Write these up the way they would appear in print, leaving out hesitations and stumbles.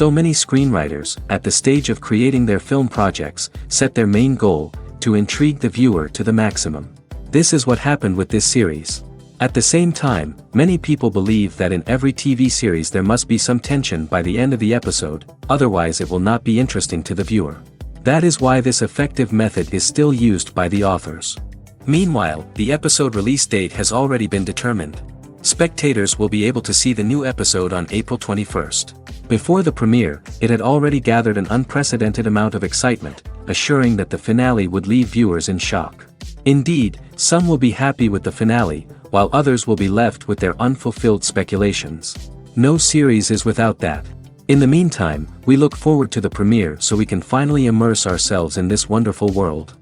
So many screenwriters, at the stage of creating their film projects, set their main goal, to intrigue the viewer to the maximum. This is what happened with this series. At the same time, many people believe that in every TV series there must be some tension by the end of the episode, otherwise it will not be interesting to the viewer. That is why this effective method is still used by the authors. Meanwhile, the episode release date has already been determined. Spectators will be able to see the new episode on April 21st. Before the premiere, it had already gathered an unprecedented amount of excitement, assuring that the finale would leave viewers in shock. Indeed, some will be happy with the finale, while others will be left with their unfulfilled speculations. No series is without that. In the meantime, we look forward to the premiere so we can finally immerse ourselves in this wonderful world.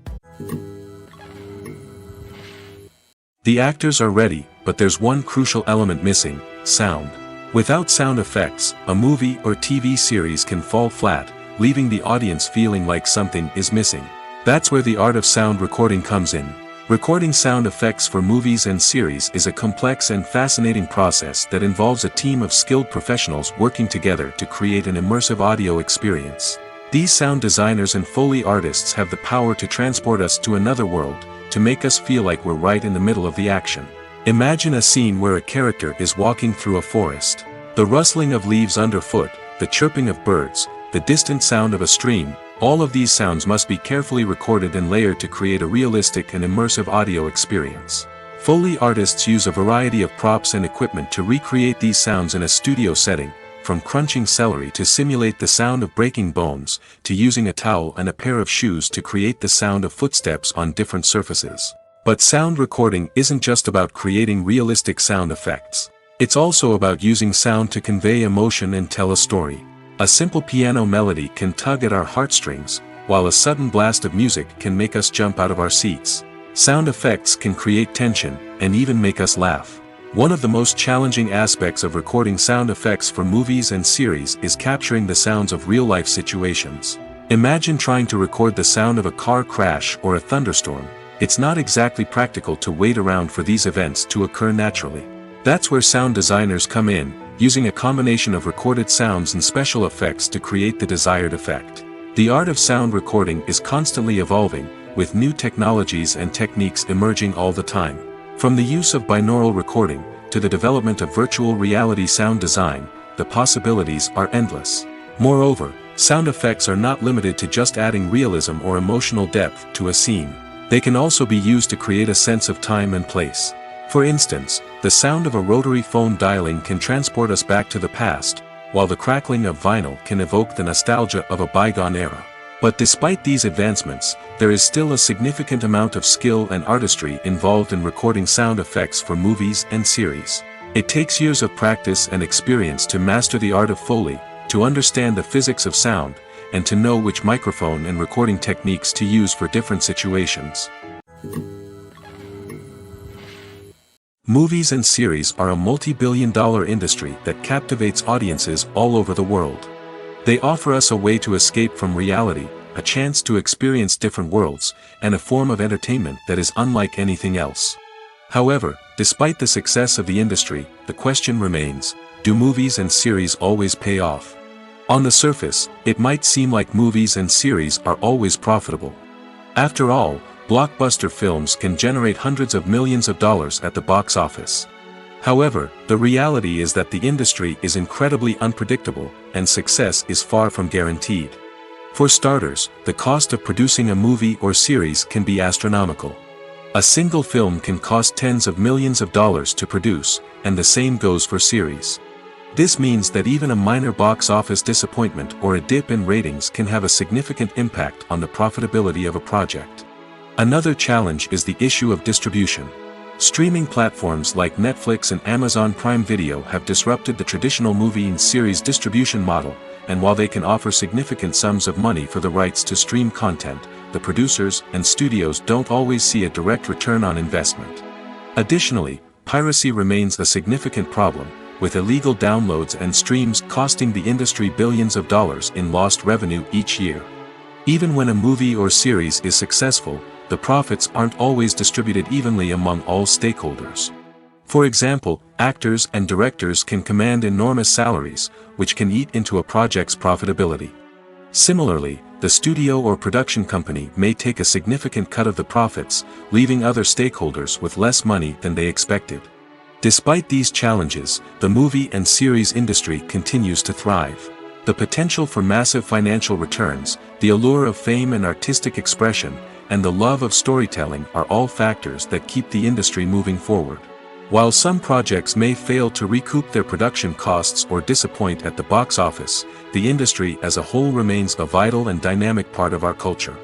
The actors are ready, but there's one crucial element missing: sound. Without sound effects, a movie or TV series can fall flat, leaving the audience feeling like something is missing. That's where the art of sound recording comes in. Recording sound effects for movies and series is a complex and fascinating process that involves a team of skilled professionals working together to create an immersive audio experience. These sound designers and Foley artists have the power to transport us to another world, to make us feel like we're right in the middle of the action. Imagine a scene where a character is walking through a forest. The rustling of leaves underfoot, the chirping of birds, the distant sound of a stream, all of these sounds must be carefully recorded and layered to create a realistic and immersive audio experience. Foley artists use a variety of props and equipment to recreate these sounds in a studio setting, from crunching celery to simulate the sound of breaking bones, to using a towel and a pair of shoes to create the sound of footsteps on different surfaces. But sound recording isn't just about creating realistic sound effects. It's also about using sound to convey emotion and tell a story. A simple piano melody can tug at our heartstrings, while a sudden blast of music can make us jump out of our seats. Sound effects can create tension, and even make us laugh. One of the most challenging aspects of recording sound effects for movies and series is capturing the sounds of real-life situations. Imagine trying to record the sound of a car crash or a thunderstorm. It's not exactly practical to wait around for these events to occur naturally. That's where sound designers come in, using a combination of recorded sounds and special effects to create the desired effect. The art of sound recording is constantly evolving, with new technologies and techniques emerging all the time. From the use of binaural recording, to the development of virtual reality sound design, the possibilities are endless. Moreover, sound effects are not limited to just adding realism or emotional depth to a scene. They can also be used to create a sense of time and place. For instance, the sound of a rotary phone dialing can transport us back to the past, while the crackling of vinyl can evoke the nostalgia of a bygone era. But despite these advancements, there is still a significant amount of skill and artistry involved in recording sound effects for movies and series. It takes years of practice and experience to master the art of Foley, to understand the physics of sound, and to know which microphone and recording techniques to use for different situations. Movies and series are a multi-billion-dollar industry that captivates audiences all over the world. They offer us a way to escape from reality, a chance to experience different worlds, and a form of entertainment that is unlike anything else. However, despite the success of the industry, the question remains: do movies and series always pay off? On the surface, it might seem like movies and series are always profitable. After all, blockbuster films can generate hundreds of millions of dollars at the box office. However, the reality is that the industry is incredibly unpredictable, and success is far from guaranteed. For starters, the cost of producing a movie or series can be astronomical. A single film can cost tens of millions of dollars to produce, and the same goes for series. This means that even a minor box office disappointment or a dip in ratings can have a significant impact on the profitability of a project. Another challenge is the issue of distribution. Streaming platforms like Netflix and Amazon Prime Video have disrupted the traditional movie and series distribution model, and while they can offer significant sums of money for the rights to stream content, the producers and studios don't always see a direct return on investment. Additionally, piracy remains a significant problem, with illegal downloads and streams costing the industry billions of dollars in lost revenue each year. Even when a movie or series is successful, the profits aren't always distributed evenly among all stakeholders. For example, actors and directors can command enormous salaries, which can eat into a project's profitability. Similarly, the studio or production company may take a significant cut of the profits, leaving other stakeholders with less money than they expected. Despite these challenges, the movie and series industry continues to thrive. The potential for massive financial returns, the allure of fame and artistic expression, and the love of storytelling are all factors that keep the industry moving forward. While some projects may fail to recoup their production costs or disappoint at the box office, the industry as a whole remains a vital and dynamic part of our culture.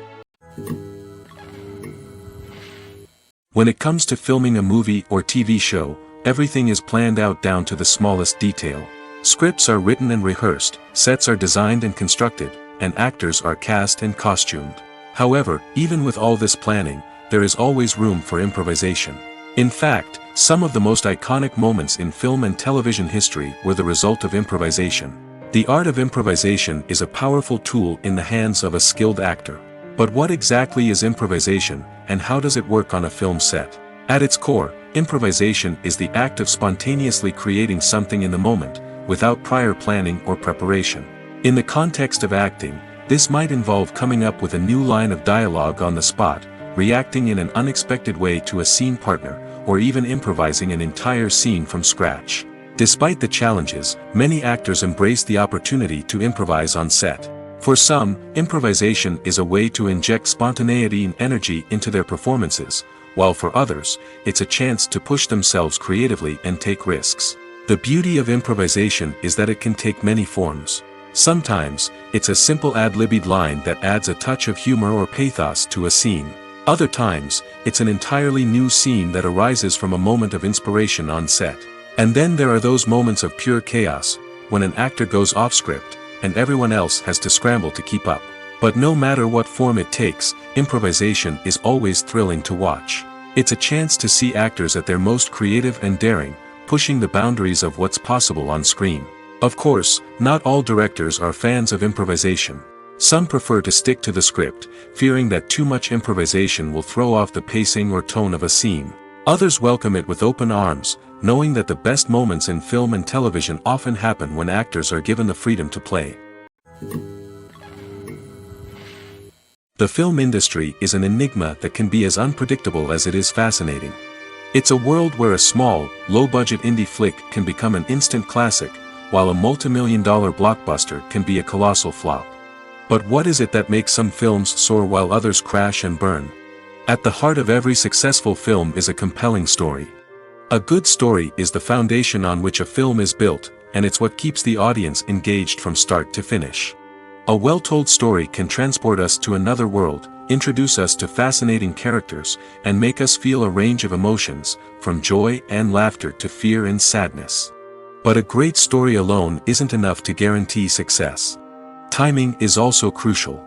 When it comes to filming a movie or TV show, everything is planned out down to the smallest detail. Scripts are written and rehearsed, sets are designed and constructed, and actors are cast and costumed. However, even with all this planning, there is always room for improvisation. In fact, some of the most iconic moments in film and television history were the result of improvisation. The art of improvisation is a powerful tool in the hands of a skilled actor. But what exactly is improvisation, and how does it work on a film set? At its core, improvisation is the act of spontaneously creating something in the moment, without prior planning or preparation. In the context of acting, this might involve coming up with a new line of dialogue on the spot, reacting in an unexpected way to a scene partner, or even improvising an entire scene from scratch. Despite the challenges, many actors embrace the opportunity to improvise on set. For some, improvisation is a way to inject spontaneity and energy into their performances, while for others, it's a chance to push themselves creatively and take risks. The beauty of improvisation is that it can take many forms. Sometimes, it's a simple ad-libbed line that adds a touch of humor or pathos to a scene. Other times, it's an entirely new scene that arises from a moment of inspiration on set. And then there are those moments of pure chaos, when an actor goes off script, and everyone else has to scramble to keep up. But no matter what form it takes, improvisation is always thrilling to watch. It's a chance to see actors at their most creative and daring, pushing the boundaries of what's possible on screen. Of course, not all directors are fans of improvisation. Some prefer to stick to the script, fearing that too much improvisation will throw off the pacing or tone of a scene. Others welcome it with open arms, knowing that the best moments in film and television often happen when actors are given the freedom to play. The film industry is an enigma that can be as unpredictable as it is fascinating. It's a world where a small, low-budget indie flick can become an instant classic, while a multi-million-dollar blockbuster can be a colossal flop. But what is it that makes some films soar while others crash and burn? At the heart of every successful film is a compelling story. A good story is the foundation on which a film is built, and it's what keeps the audience engaged from start to finish. A well-told story can transport us to another world, introduce us to fascinating characters, and make us feel a range of emotions, from joy and laughter to fear and sadness. But a great story alone isn't enough to guarantee success. Timing is also crucial.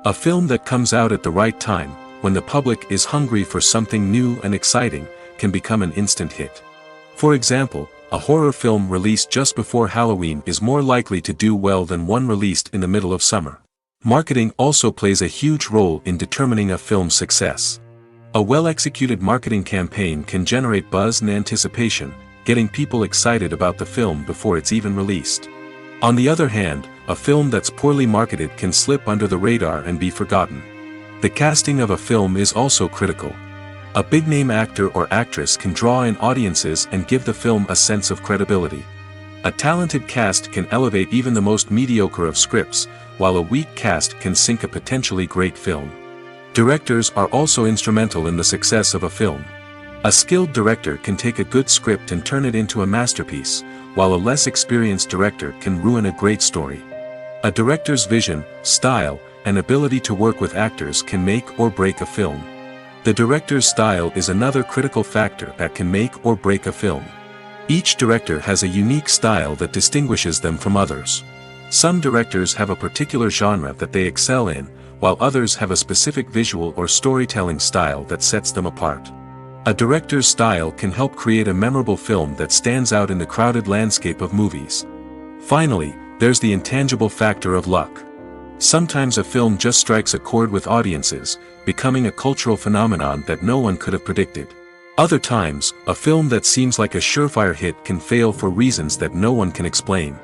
A film that comes out at the right time, when the public is hungry for something new and exciting, can become an instant hit. For example, a horror film released just before Halloween is more likely to do well than one released in the middle of summer. Marketing also plays a huge role in determining a film's success. A well-executed marketing campaign can generate buzz and anticipation, getting people excited about the film before it's even released. On the other hand, a film that's poorly marketed can slip under the radar and be forgotten. The casting of a film is also critical. A big-name actor or actress can draw in audiences and give the film a sense of credibility. A talented cast can elevate even the most mediocre of scripts, while a weak cast can sink a potentially great film. Directors are also instrumental in the success of a film. A skilled director can take a good script and turn it into a masterpiece, while a less experienced director can ruin a great story. A director's vision, style, and ability to work with actors can make or break a film. The director's style is another critical factor that can make or break a film. Each director has a unique style that distinguishes them from others. Some directors have a particular genre that they excel in, while others have a specific visual or storytelling style that sets them apart. A director's style can help create a memorable film that stands out in the crowded landscape of movies. Finally, there's the intangible factor of luck. Sometimes a film just strikes a chord with audiences, becoming a cultural phenomenon that no one could have predicted. Other times, a film that seems like a surefire hit can fail for reasons that no one can explain.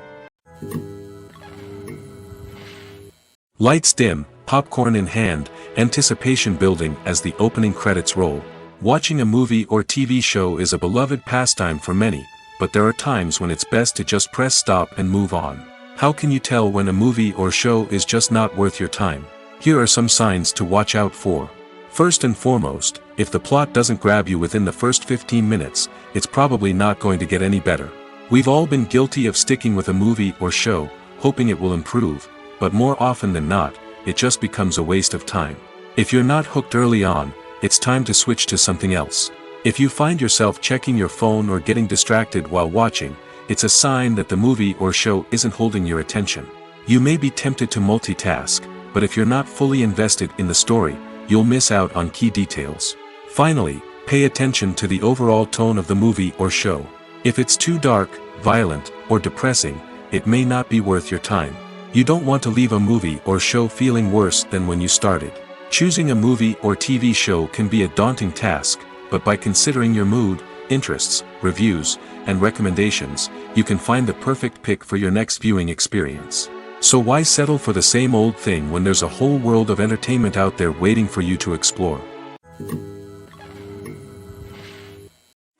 Lights dim, popcorn in hand, anticipation building as the opening credits roll. Watching a movie or TV show is a beloved pastime for many, but there are times when it's best to just press stop and move on. How can you tell when a movie or show is just not worth your time? Here are some signs to watch out for. First and foremost, if the plot doesn't grab you within the first 15 minutes, it's probably not going to get any better. We've all been guilty of sticking with a movie or show, hoping it will improve, but more often than not, it just becomes a waste of time. If you're not hooked early on, it's time to switch to something else. If you find yourself checking your phone or getting distracted while watching, it's a sign that the movie or show isn't holding your attention. You may be tempted to multitask, but if you're not fully invested in the story, you'll miss out on key details. Finally, pay attention to the overall tone of the movie or show. If it's too dark, violent, or depressing, it may not be worth your time. You don't want to leave a movie or show feeling worse than when you started. Choosing a movie or TV show can be a daunting task, but by considering your mood, interests, reviews, and recommendations, you can find the perfect pick for your next viewing experience. So why settle for the same old thing when there's a whole world of entertainment out there waiting for you to explore?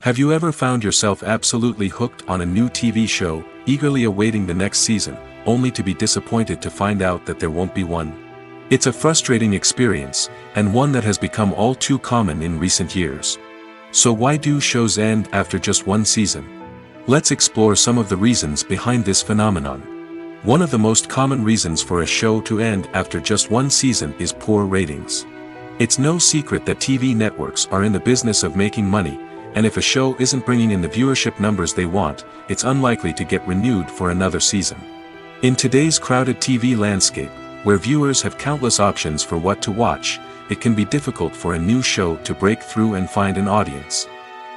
Have you ever found yourself absolutely hooked on a new TV show, eagerly awaiting the next season, only to be disappointed to find out that there won't be one? It's a frustrating experience, and one that has become all too common in recent years. So why do shows end after just one season? Let's explore some of the reasons behind this phenomenon. One of the most common reasons for a show to end after just one season is poor ratings. It's no secret that TV networks are in the business of making money, and if a show isn't bringing in the viewership numbers they want, it's unlikely to get renewed for another season. In today's crowded TV landscape, where viewers have countless options for what to watch, it can be difficult for a new show to break through and find an audience.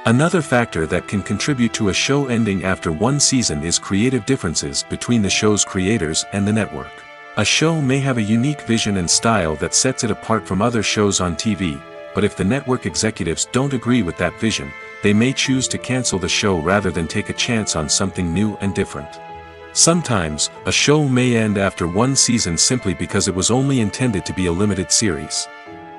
Another factor that can contribute to a show ending after one season is creative differences between the show's creators and the network. A show may have a unique vision and style that sets it apart from other shows on TV, but if the network executives don't agree with that vision, they may choose to cancel the show rather than take a chance on something new and different. Sometimes, a show may end after one season simply because it was only intended to be a limited series.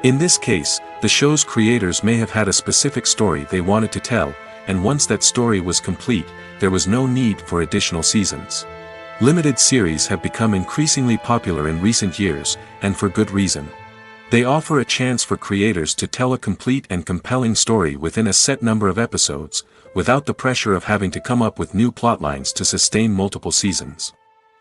In this case, the show's creators may have had a specific story they wanted to tell, and once that story was complete, there was no need for additional seasons. Limited series have become increasingly popular in recent years, and for good reason. They offer a chance for creators to tell a complete and compelling story within a set number of episodes, without the pressure of having to come up with new plotlines to sustain multiple seasons.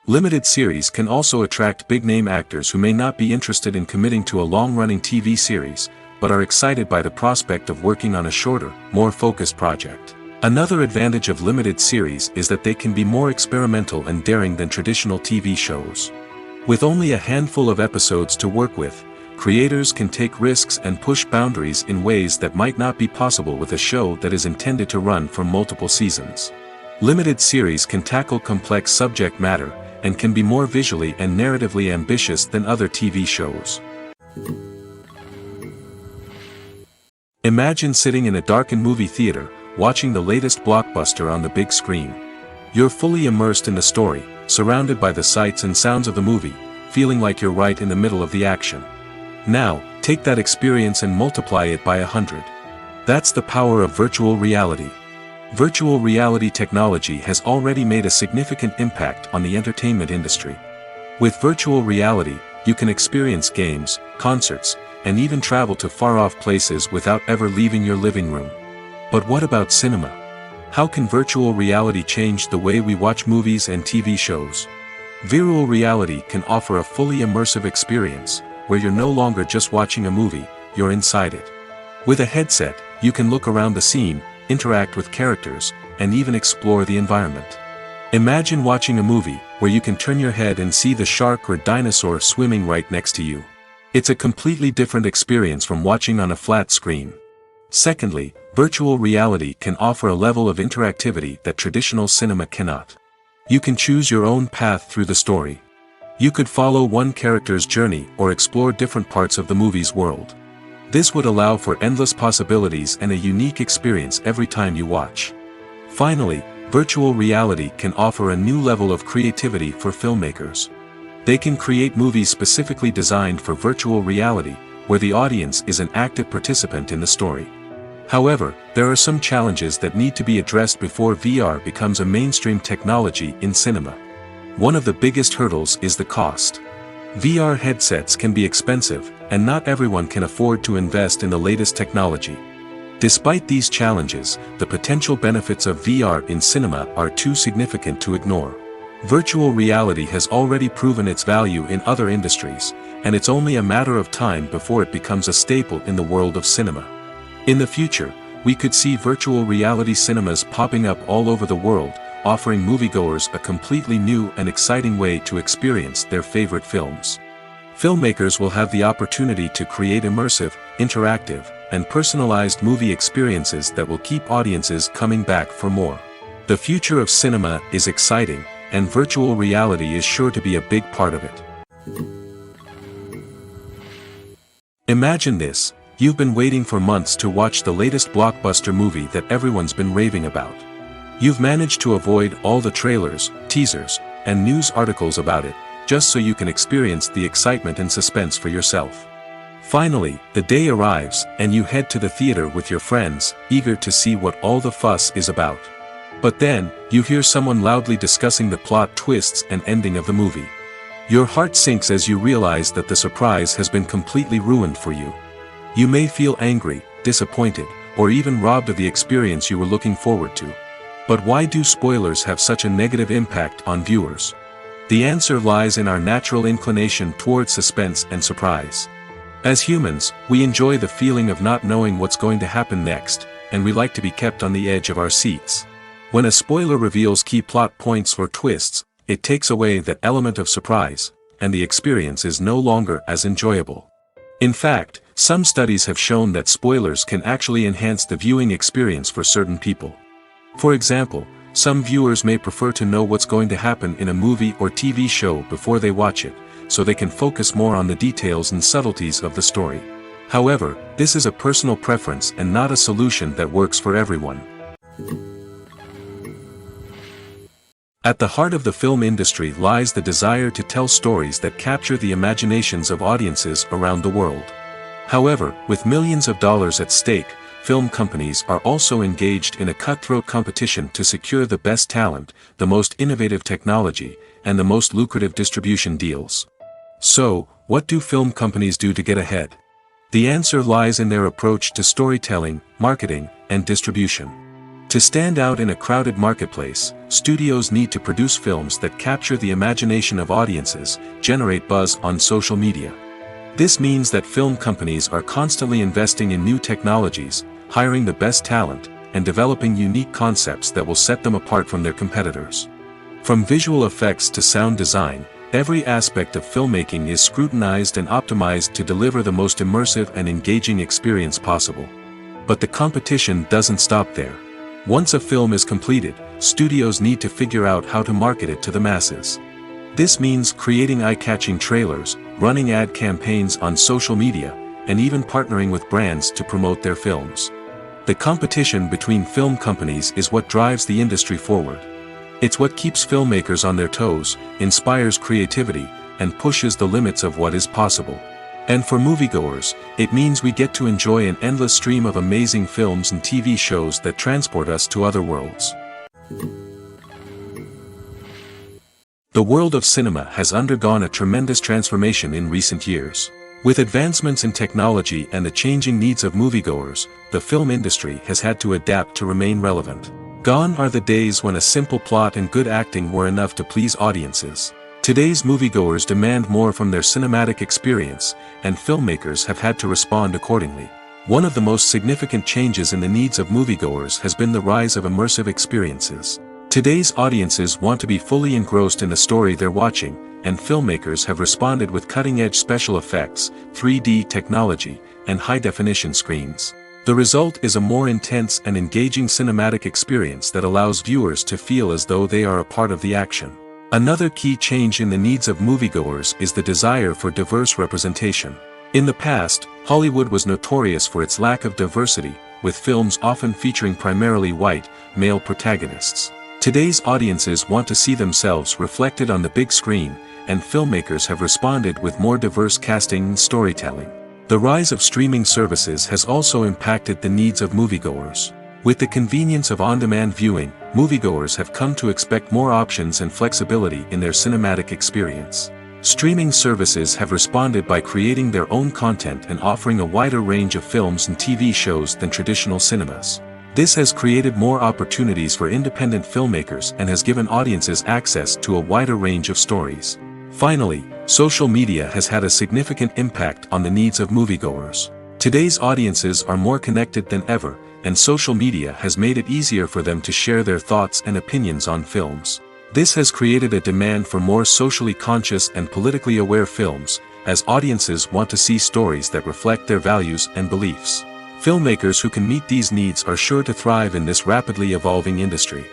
Limited series can also attract big-name actors who may not be interested in committing to a long-running TV series, but are excited by the prospect of working on a shorter, more focused project. Another advantage of limited series is that they can be more experimental and daring than traditional TV shows. With only a handful of episodes to work with, creators can take risks and push boundaries in ways that might not be possible with a show that is intended to run for multiple seasons. Limited series can tackle complex subject matter, and can be more visually and narratively ambitious than other TV shows. Imagine sitting in a darkened movie theater, watching the latest blockbuster on the big screen. You're fully immersed in the story, surrounded by the sights and sounds of the movie, feeling like you're right in the middle of the action. Now, take that experience and multiply it by 100. That's the power of virtual reality. Virtual reality technology has already made a significant impact on the entertainment industry. With virtual reality, you can experience games, concerts, and even travel to far-off places without ever leaving your living room. But what about cinema? How can virtual reality change the way we watch movies and TV shows? Virtual reality can offer a fully immersive experience, where you're no longer just watching a movie, you're inside it. With a headset, you can look around the scene, interact with characters, and even explore the environment. Imagine watching a movie where you can turn your head and see the shark or dinosaur swimming right next to you. It's a completely different experience from watching on a flat screen. Secondly, virtual reality can offer a level of interactivity that traditional cinema cannot. You can choose your own path through the story. You could follow one character's journey or explore different parts of the movie's world. This would allow for endless possibilities and a unique experience every time you watch. Finally, virtual reality can offer a new level of creativity for filmmakers. They can create movies specifically designed for virtual reality, where the audience is an active participant in the story. However, there are some challenges that need to be addressed before VR becomes a mainstream technology in cinema. One of the biggest hurdles is the cost. VR headsets can be expensive, and not everyone can afford to invest in the latest technology. Despite these challenges, the potential benefits of VR in cinema are too significant to ignore. Virtual reality has already proven its value in other industries, and it's only a matter of time before it becomes a staple in the world of cinema. In the future, we could see virtual reality cinemas popping up all over the world, offering moviegoers a completely new and exciting way to experience their favorite films. Filmmakers will have the opportunity to create immersive, interactive, and personalized movie experiences that will keep audiences coming back for more. The future of cinema is exciting, and virtual reality is sure to be a big part of it. Imagine this: you've been waiting for months to watch the latest blockbuster movie that everyone's been raving about. You've managed to avoid all the trailers, teasers, and news articles about it, just so you can experience the excitement and suspense for yourself. Finally, the day arrives, and you head to the theater with your friends, eager to see what all the fuss is about. But then, you hear someone loudly discussing the plot twists and ending of the movie. Your heart sinks as you realize that the surprise has been completely ruined for you. You may feel angry, disappointed, or even robbed of the experience you were looking forward to. But why do spoilers have such a negative impact on viewers? The answer lies in our natural inclination towards suspense and surprise. As humans, we enjoy the feeling of not knowing what's going to happen next, and we like to be kept on the edge of our seats. When a spoiler reveals key plot points or twists, it takes away that element of surprise, and the experience is no longer as enjoyable. In fact, some studies have shown that spoilers can actually enhance the viewing experience for certain people. For example, some viewers may prefer to know what's going to happen in a movie or TV show before they watch it, so they can focus more on the details and subtleties of the story. However, this is a personal preference and not a solution that works for everyone. At the heart of the film industry lies the desire to tell stories that capture the imaginations of audiences around the world. However, with millions of dollars at stake, film companies are also engaged in a cutthroat competition to secure the best talent, the most innovative technology, and the most lucrative distribution deals. So, what do film companies do to get ahead? The answer lies in their approach to storytelling, marketing, and distribution. To stand out in a crowded marketplace, studios need to produce films that capture the imagination of audiences, generate buzz on social media. This means that film companies are constantly investing in new technologies, hiring the best talent, and developing unique concepts that will set them apart from their competitors. From visual effects to sound design, every aspect of filmmaking is scrutinized and optimized to deliver the most immersive and engaging experience possible. But the competition doesn't stop there. Once a film is completed, studios need to figure out how to market it to the masses. This means creating eye-catching trailers, running ad campaigns on social media, and even partnering with brands to promote their films. The competition between film companies is what drives the industry forward. It's what keeps filmmakers on their toes, inspires creativity, and pushes the limits of what is possible. And for moviegoers, it means we get to enjoy an endless stream of amazing films and TV shows that transport us to other worlds. The world of cinema has undergone a tremendous transformation in recent years. With advancements in technology and the changing needs of moviegoers, the film industry has had to adapt to remain relevant. Gone are the days when a simple plot and good acting were enough to please audiences. Today's moviegoers demand more from their cinematic experience, and filmmakers have had to respond accordingly. One of the most significant changes in the needs of moviegoers has been the rise of immersive experiences. Today's audiences want to be fully engrossed in the story they're watching, and filmmakers have responded with cutting-edge special effects, 3D technology, and high-definition screens. The result is a more intense and engaging cinematic experience that allows viewers to feel as though they are a part of the action. Another key change in the needs of moviegoers is the desire for diverse representation. In the past, Hollywood was notorious for its lack of diversity, with films often featuring primarily white, male protagonists. Today's audiences want to see themselves reflected on the big screen, and filmmakers have responded with more diverse casting and storytelling. The rise of streaming services has also impacted the needs of moviegoers. With the convenience of on-demand viewing, moviegoers have come to expect more options and flexibility in their cinematic experience. Streaming services have responded by creating their own content and offering a wider range of films and TV shows than traditional cinemas. This has created more opportunities for independent filmmakers and has given audiences access to a wider range of stories. Finally, social media has had a significant impact on the needs of moviegoers. Today's audiences are more connected than ever, and social media has made it easier for them to share their thoughts and opinions on films. This has created a demand for more socially conscious and politically aware films, as audiences want to see stories that reflect their values and beliefs. Filmmakers who can meet these needs are sure to thrive in this rapidly evolving industry.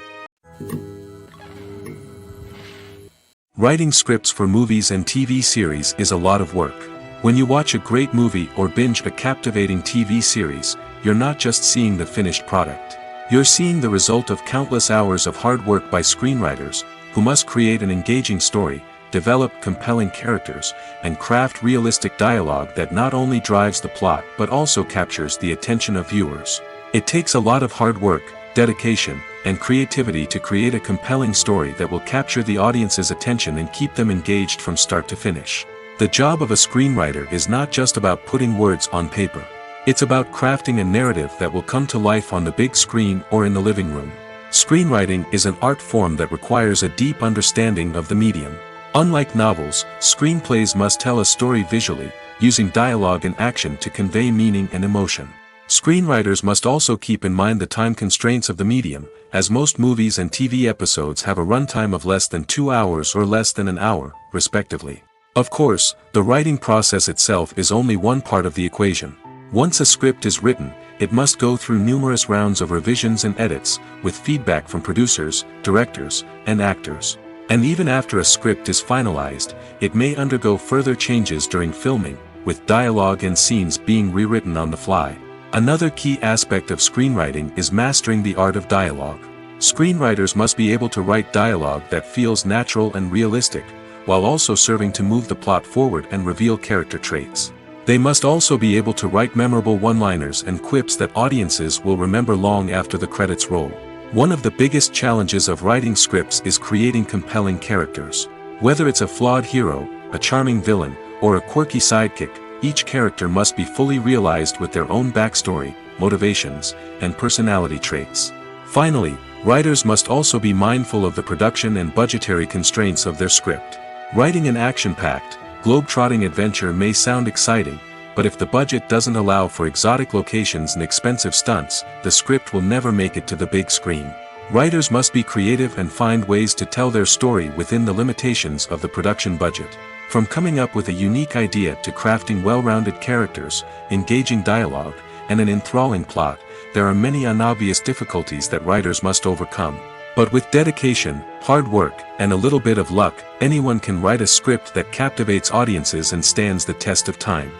Writing scripts for movies and TV series is a lot of work. When you watch a great movie or binge a captivating TV series, you're not just seeing the finished product. You're seeing the result of countless hours of hard work by screenwriters, who must create an engaging story, develop compelling characters, and craft realistic dialogue that not only drives the plot but also captures the attention of viewers. It takes a lot of hard work, dedication, and creativity to create a compelling story that will capture the audience's attention and keep them engaged from start to finish. The job of a screenwriter is not just about putting words on paper. It's about crafting a narrative that will come to life on the big screen or in the living room. Screenwriting is an art form that requires a deep understanding of the medium. Unlike novels, screenplays must tell a story visually, using dialogue and action to convey meaning and emotion. Screenwriters must also keep in mind the time constraints of the medium, as most movies and TV episodes have a runtime of less than 2 hours or less than an hour, respectively. Of course, the writing process itself is only one part of the equation. Once a script is written, it must go through numerous rounds of revisions and edits, with feedback from producers, directors, and actors. And even after a script is finalized, it may undergo further changes during filming, with dialogue and scenes being rewritten on the fly. Another key aspect of screenwriting is mastering the art of dialogue. Screenwriters must be able to write dialogue that feels natural and realistic, while also serving to move the plot forward and reveal character traits. They must also be able to write memorable one-liners and quips that audiences will remember long after the credits roll. One of the biggest challenges of writing scripts is creating compelling characters. Whether it's a flawed hero, a charming villain, or a quirky sidekick, each character must be fully realized with their own backstory, motivations, and personality traits. Finally, writers must also be mindful of the production and budgetary constraints of their script. Writing an action-packed, globe-trotting adventure may sound exciting, but if the budget doesn't allow for exotic locations and expensive stunts, the script will never make it to the big screen. Writers must be creative and find ways to tell their story within the limitations of the production budget. From coming up with a unique idea to crafting well-rounded characters, engaging dialogue, and an enthralling plot, there are many unobvious difficulties that writers must overcome. But with dedication, hard work, and a little bit of luck, anyone can write a script that captivates audiences and stands the test of time.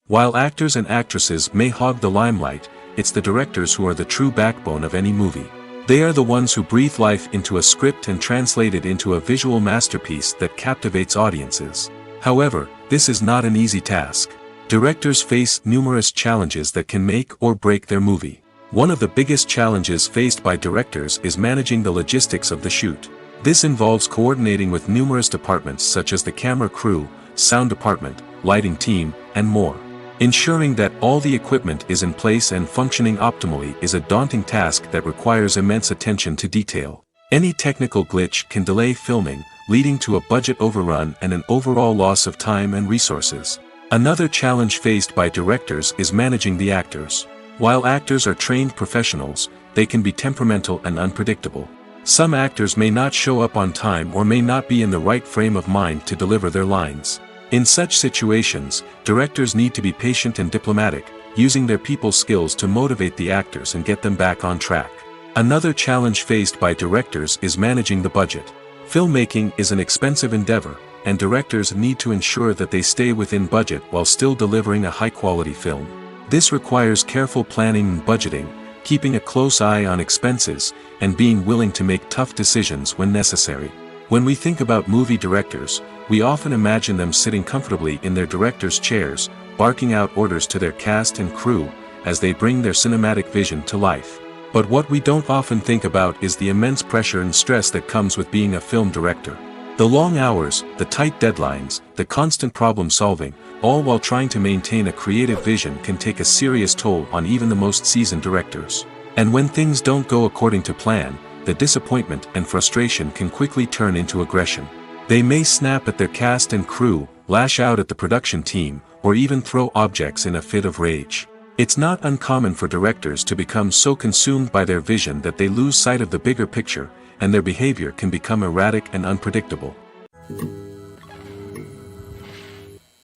While actors and actresses may hog the limelight, it's the directors who are the true backbone of any movie. They are the ones who breathe life into a script and translate it into a visual masterpiece that captivates audiences. However, this is not an easy task. Directors face numerous challenges that can make or break their movie. One of the biggest challenges faced by directors is managing the logistics of the shoot. This involves coordinating with numerous departments such as the camera crew, sound department, lighting team, and more. Ensuring that all the equipment is in place and functioning optimally is a daunting task that requires immense attention to detail. Any technical glitch can delay filming, leading to a budget overrun and an overall loss of time and resources. Another challenge faced by directors is managing the actors. While actors are trained professionals, they can be temperamental and unpredictable. Some actors may not show up on time or may not be in the right frame of mind to deliver their lines. In such situations, directors need to be patient and diplomatic, using their people skills to motivate the actors and get them back on track. Another challenge faced by directors is managing the budget. Filmmaking is an expensive endeavor, and directors need to ensure that they stay within budget while still delivering a high-quality film. This requires careful planning and budgeting, keeping a close eye on expenses, and being willing to make tough decisions when necessary. When we think about movie directors, we often imagine them sitting comfortably in their director's chairs, barking out orders to their cast and crew, as they bring their cinematic vision to life. But what we don't often think about is the immense pressure and stress that comes with being a film director. The long hours, the tight deadlines, the constant problem solving, all while trying to maintain a creative vision can take a serious toll on even the most seasoned directors. And when things don't go according to plan, the disappointment and frustration can quickly turn into aggression. They may snap at their cast and crew, lash out at the production team, or even throw objects in a fit of rage. It's not uncommon for directors to become so consumed by their vision that they lose sight of the bigger picture, and their behavior can become erratic and unpredictable.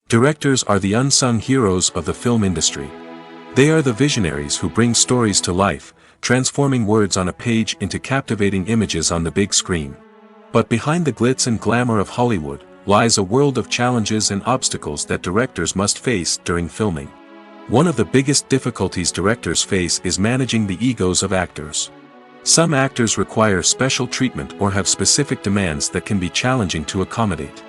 Directors are the unsung heroes of the film industry. They are the visionaries who bring stories to life, transforming words on a page into captivating images on the big screen. But behind the glitz and glamour of Hollywood, lies a world of challenges and obstacles that directors must face during filming. One of the biggest difficulties directors face is managing the egos of actors. Some actors require special treatment or have specific demands that can be challenging to accommodate.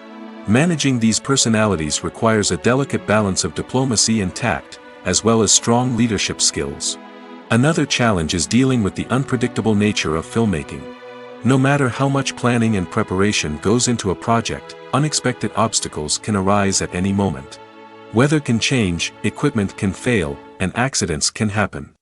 Managing these personalities requires a delicate balance of diplomacy and tact, as well as strong leadership skills. Another challenge is dealing with the unpredictable nature of filmmaking. No matter how much planning and preparation goes into a project, unexpected obstacles can arise at any moment. Weather can change, equipment can fail, and accidents can happen.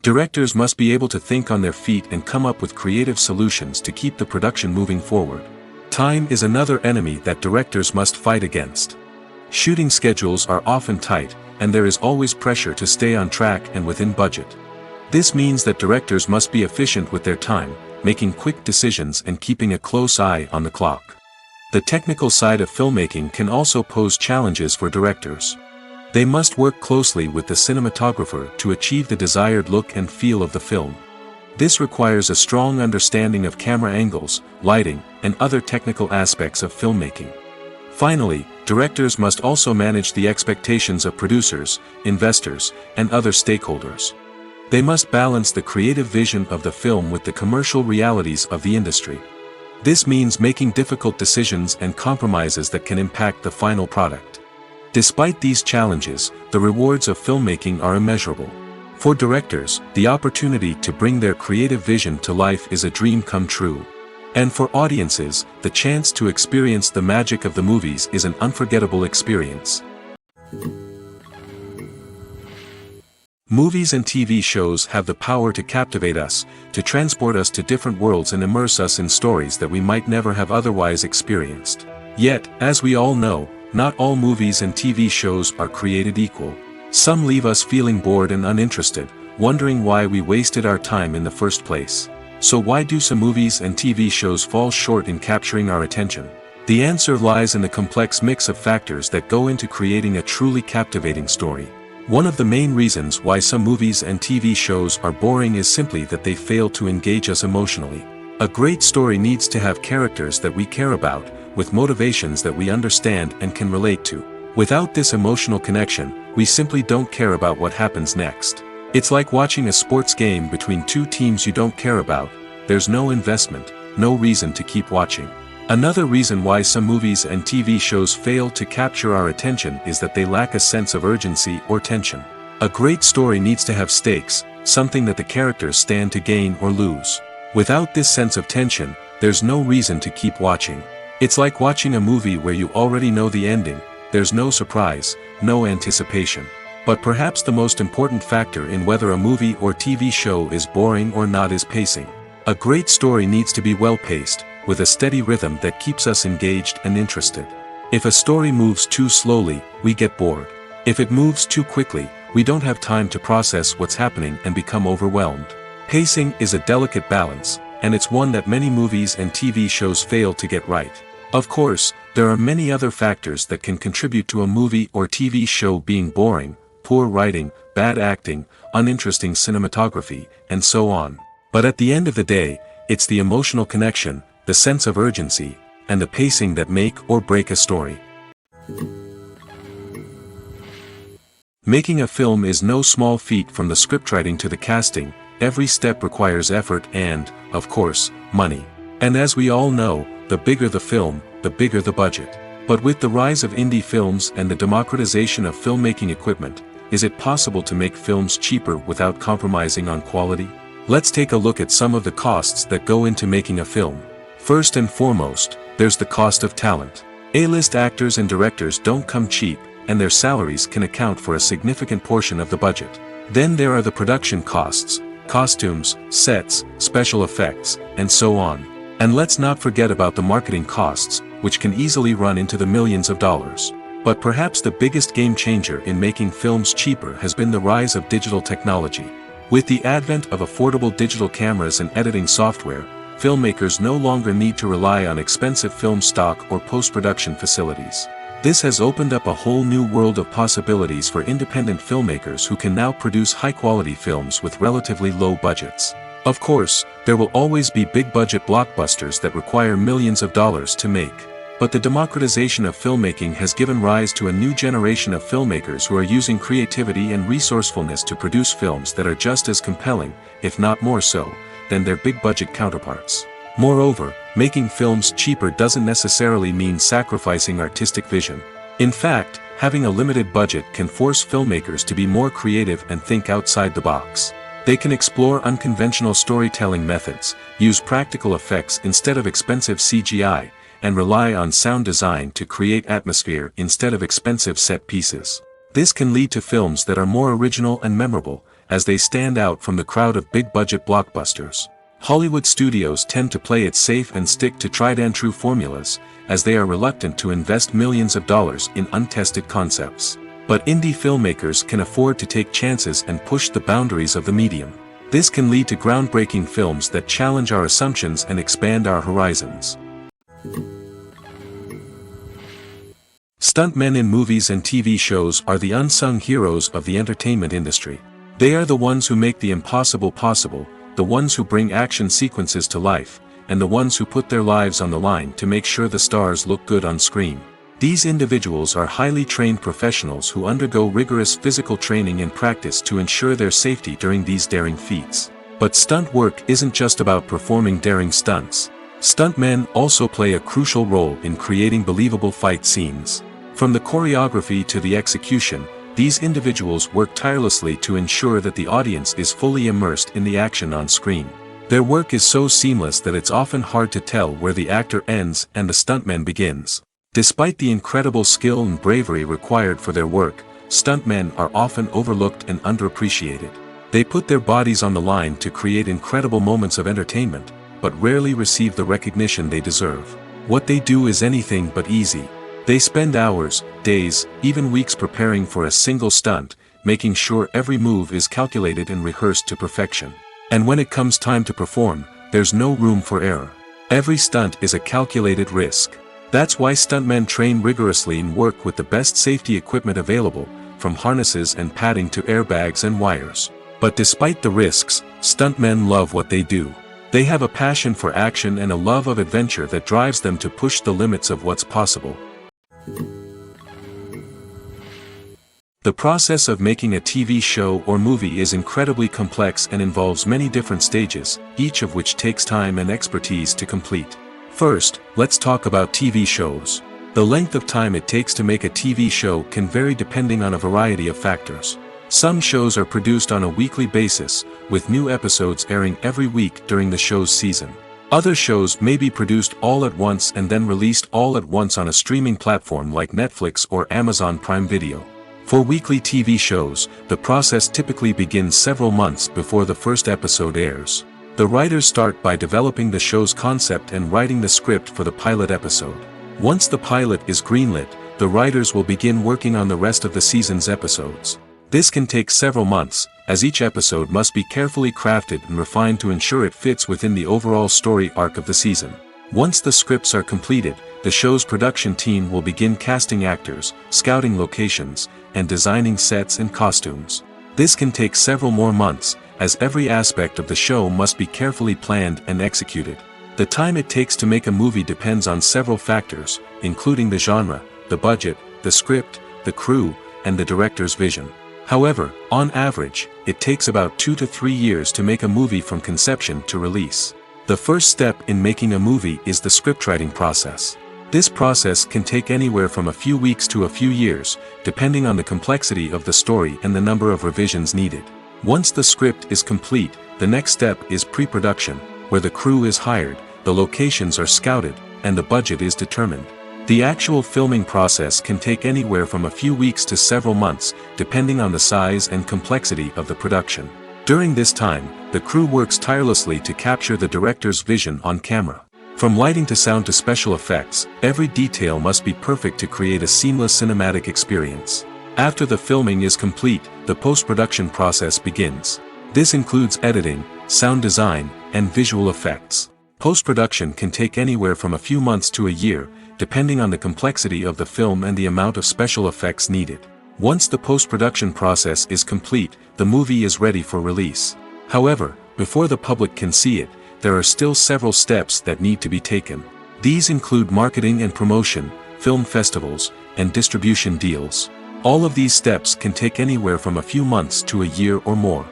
Directors must be able to think on their feet and come up with creative solutions to keep the production moving forward. Time is another enemy that directors must fight against. Shooting schedules are often tight, and there is always pressure to stay on track and within budget. This means that directors must be efficient with their time, making quick decisions and keeping a close eye on the clock. The technical side of filmmaking can also pose challenges for directors. They must work closely with the cinematographer to achieve the desired look and feel of the film. This requires a strong understanding of camera angles, lighting, and other technical aspects of filmmaking. Finally, directors must also manage the expectations of producers, investors, and other stakeholders. They must balance the creative vision of the film with the commercial realities of the industry. This means making difficult decisions and compromises that can impact the final product. Despite these challenges, the rewards of filmmaking are immeasurable. For directors, the opportunity to bring their creative vision to life is a dream come true. And for audiences, the chance to experience the magic of the movies is an unforgettable experience. Movies and TV shows have the power to captivate us, to transport us to different worlds and immerse us in stories that we might never have otherwise experienced. Yet, as we all know, not all movies and TV shows are created equal. Some leave us feeling bored and uninterested, wondering why we wasted our time in the first place. So why do some movies and TV shows fall short in capturing our attention? The answer lies in the complex mix of factors that go into creating a truly captivating story. One of the main reasons why some movies and TV shows are boring is simply that they fail to engage us emotionally. A great story needs to have characters that we care about, with motivations that we understand and can relate to. Without this emotional connection, we simply don't care about what happens next. It's like watching a sports game between two teams you don't care about. There's no investment, no reason to keep watching. Another reason why some movies and TV shows fail to capture our attention is that they lack a sense of urgency or tension. A great story needs to have stakes, something that the characters stand to gain or lose. Without this sense of tension, there's no reason to keep watching. It's like watching a movie where you already know the ending. There's no surprise, no anticipation. But perhaps the most important factor in whether a movie or TV show is boring or not is pacing. A great story needs to be well-paced, with a steady rhythm that keeps us engaged and interested. If a story moves too slowly, we get bored. If it moves too quickly, we don't have time to process what's happening and become overwhelmed. Pacing is a delicate balance, and it's one that many movies and TV shows fail to get right. Of course, there are many other factors that can contribute to a movie or TV show being boring: poor writing, bad acting, uninteresting cinematography, and so on. But at the end of the day, it's the emotional connection, the sense of urgency, and the pacing that make or break a story. Making a film is no small feat. From the scriptwriting to the casting, every step requires effort and, of course, money. And as we all know, the bigger the film, the bigger the budget. But with the rise of indie films and the democratization of filmmaking equipment, is it possible to make films cheaper without compromising on quality? Let's take a look at some of the costs that go into making a film. First and foremost, there's the cost of talent. A-list actors and directors don't come cheap, and their salaries can account for a significant portion of the budget. Then there are the production costs, costumes, sets, special effects, and so on. And let's not forget about the marketing costs, which can easily run into the millions of dollars. But perhaps the biggest game changer in making films cheaper has been the rise of digital technology. With the advent of affordable digital cameras and editing software, filmmakers no longer need to rely on expensive film stock or post-production facilities. This has opened up a whole new world of possibilities for independent filmmakers who can now produce high-quality films with relatively low budgets. Of course, there will always be big-budget blockbusters that require millions of dollars to make. But the democratization of filmmaking has given rise to a new generation of filmmakers who are using creativity and resourcefulness to produce films that are just as compelling, if not more so, than their big-budget counterparts. Moreover, making films cheaper doesn't necessarily mean sacrificing artistic vision. In fact, having a limited budget can force filmmakers to be more creative and think outside the box. They can explore unconventional storytelling methods, use practical effects instead of expensive CGI, and rely on sound design to create atmosphere instead of expensive set pieces. This can lead to films that are more original and memorable, as they stand out from the crowd of big-budget blockbusters. Hollywood studios tend to play it safe and stick to tried-and-true formulas, as they are reluctant to invest millions of dollars in untested concepts. But indie filmmakers can afford to take chances and push the boundaries of the medium. This can lead to groundbreaking films that challenge our assumptions and expand our horizons. Stuntmen in movies and TV shows are the unsung heroes of the entertainment industry. They are the ones who make the impossible possible, the ones who bring action sequences to life, and the ones who put their lives on the line to make sure the stars look good on screen. These individuals are highly trained professionals who undergo rigorous physical training and practice to ensure their safety during these daring feats. But stunt work isn't just about performing daring stunts. Stuntmen also play a crucial role in creating believable fight scenes. From the choreography to the execution, these individuals work tirelessly to ensure that the audience is fully immersed in the action on screen. Their work is so seamless that it's often hard to tell where the actor ends and the stuntman begins. Despite the incredible skill and bravery required for their work, stuntmen are often overlooked and underappreciated. They put their bodies on the line to create incredible moments of entertainment, but rarely receive the recognition they deserve. What they do is anything but easy. They spend hours, days, even weeks preparing for a single stunt, making sure every move is calculated and rehearsed to perfection. And when it comes time to perform, there's no room for error. Every stunt is a calculated risk. That's why stuntmen train rigorously and work with the best safety equipment available, from harnesses and padding to airbags and wires. But despite the risks, stuntmen love what they do. They have a passion for action and a love of adventure that drives them to push the limits of what's possible. The process of making a TV show or movie is incredibly complex and involves many different stages, each of which takes time and expertise to complete. First, let's talk about TV shows. The length of time it takes to make a TV show can vary depending on a variety of factors. Some shows are produced on a weekly basis, with new episodes airing every week during the show's season. Other shows may be produced all at once and then released all at once on a streaming platform like Netflix or Amazon Prime Video. For weekly TV shows, the process typically begins several months before the first episode airs. The writers start by developing the show's concept and writing the script for the pilot episode. Once the pilot is greenlit, the writers will begin working on the rest of the season's episodes. This can take several months, as each episode must be carefully crafted and refined to ensure it fits within the overall story arc of the season. Once the scripts are completed, the show's production team will begin casting actors, scouting locations, and designing sets and costumes. This can take several more months, as every aspect of the show must be carefully planned and executed. The time it takes to make a movie depends on several factors, including the genre, the budget, the script, the crew, and the director's vision. However, on average, it takes about 2 to 3 years to make a movie from conception to release. The first step in making a movie is the scriptwriting process. This process can take anywhere from a few weeks to a few years, depending on the complexity of the story and the number of revisions needed. Once the script is complete, the next step is pre-production, where the crew is hired, the locations are scouted, and the budget is determined. The actual filming process can take anywhere from a few weeks to several months, depending on the size and complexity of the production. During this time, the crew works tirelessly to capture the director's vision on camera. From lighting to sound to special effects, every detail must be perfect to create a seamless cinematic experience. After the filming is complete, the post-production process begins. This includes editing, sound design, and visual effects. Post-production can take anywhere from a few months to a year, depending on the complexity of the film and the amount of special effects needed. Once the post-production process is complete, the movie is ready for release. However, before the public can see it, there are still several steps that need to be taken. These include marketing and promotion, film festivals, and distribution deals. All of these steps can take anywhere from a few months to a year or more.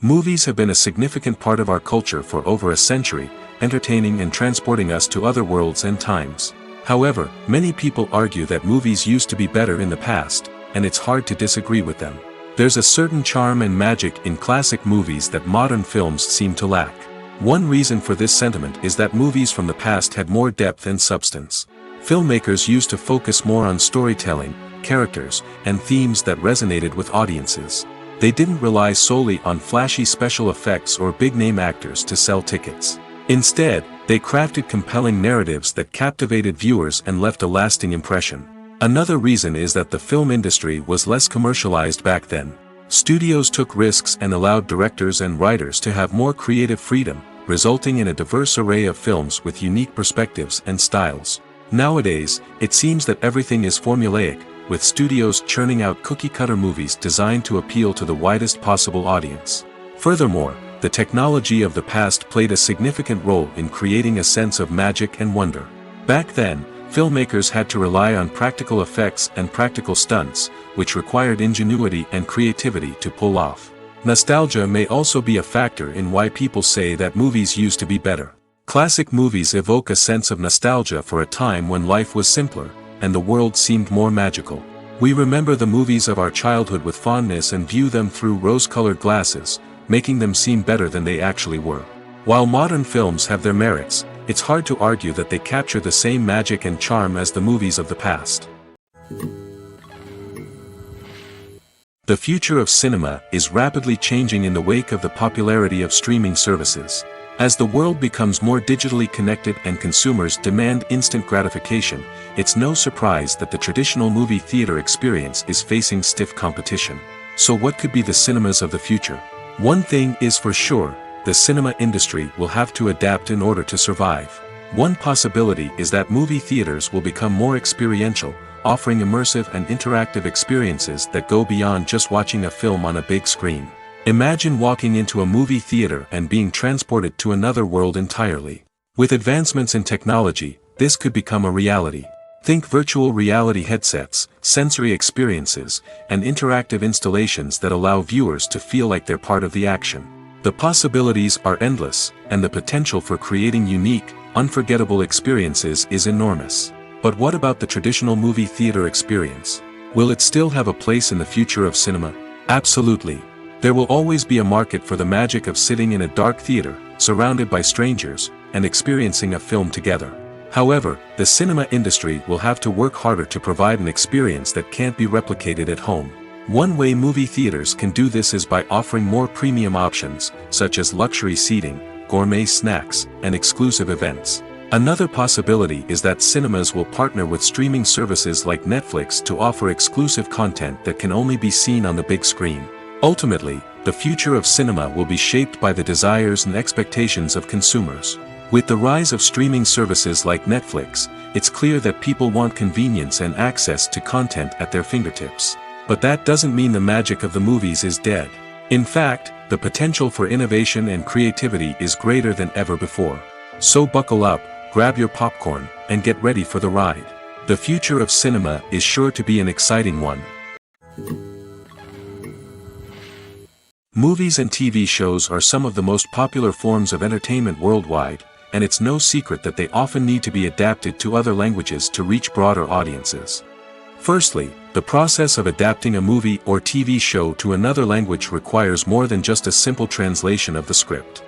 Movies have been a significant part of our culture for over a century, entertaining and transporting us to other worlds and times. However, many people argue that movies used to be better in the past, and it's hard to disagree with them. There's a certain charm and magic in classic movies that modern films seem to lack. One reason for this sentiment is that movies from the past had more depth and substance. Filmmakers used to focus more on storytelling, characters, and themes that resonated with audiences. They didn't rely solely on flashy special effects or big-name actors to sell tickets. Instead, they crafted compelling narratives that captivated viewers and left a lasting impression. Another reason is that the film industry was less commercialized back then. Studios took risks and allowed directors and writers to have more creative freedom, resulting in a diverse array of films with unique perspectives and styles. Nowadays, it seems that everything is formulaic, with studios churning out cookie-cutter movies designed to appeal to the widest possible audience. Furthermore, the technology of the past played a significant role in creating a sense of magic and wonder. Back then, filmmakers had to rely on practical effects and practical stunts, which required ingenuity and creativity to pull off. Nostalgia may also be a factor in why people say that movies used to be better. Classic movies evoke a sense of nostalgia for a time when life was simpler, and the world seemed more magical. We remember the movies of our childhood with fondness and view them through rose-colored glasses, making them seem better than they actually were. While modern films have their merits, it's hard to argue that they capture the same magic and charm as the movies of the past. The future of cinema is rapidly changing in the wake of the popularity of streaming services. As the world becomes more digitally connected and consumers demand instant gratification, it's no surprise that the traditional movie theater experience is facing stiff competition. So what could be the cinemas of the future? One thing is for sure, the cinema industry will have to adapt in order to survive. One possibility is that movie theaters will become more experiential, offering immersive and interactive experiences that go beyond just watching a film on a big screen. Imagine walking into a movie theater and being transported to another world entirely. With advancements in technology, this could become a reality. Think virtual reality headsets, sensory experiences, and interactive installations that allow viewers to feel like they're part of the action. The possibilities are endless, and the potential for creating unique, unforgettable experiences is enormous. But what about the traditional movie theater experience? Will it still have a place in the future of cinema? Absolutely. There will always be a market for the magic of sitting in a dark theater, surrounded by strangers, and experiencing a film together. However, the cinema industry will have to work harder to provide an experience that can't be replicated at home. One way movie theaters can do this is by offering more premium options, such as luxury seating, gourmet snacks, and exclusive events. Another possibility is that cinemas will partner with streaming services like Netflix to offer exclusive content that can only be seen on the big screen. Ultimately, the future of cinema will be shaped by the desires and expectations of consumers. With the rise of streaming services like Netflix, it's clear that people want convenience and access to content at their fingertips. But that doesn't mean the magic of the movies is dead. In fact, the potential for innovation and creativity is greater than ever before. So buckle up, grab your popcorn, and get ready for the ride. The future of cinema is sure to be an exciting one. Movies and TV shows are some of the most popular forms of entertainment worldwide, and it's no secret that they often need to be adapted to other languages to reach broader audiences. Firstly, the process of adapting a movie or TV show to another language requires more than just a simple translation of the script.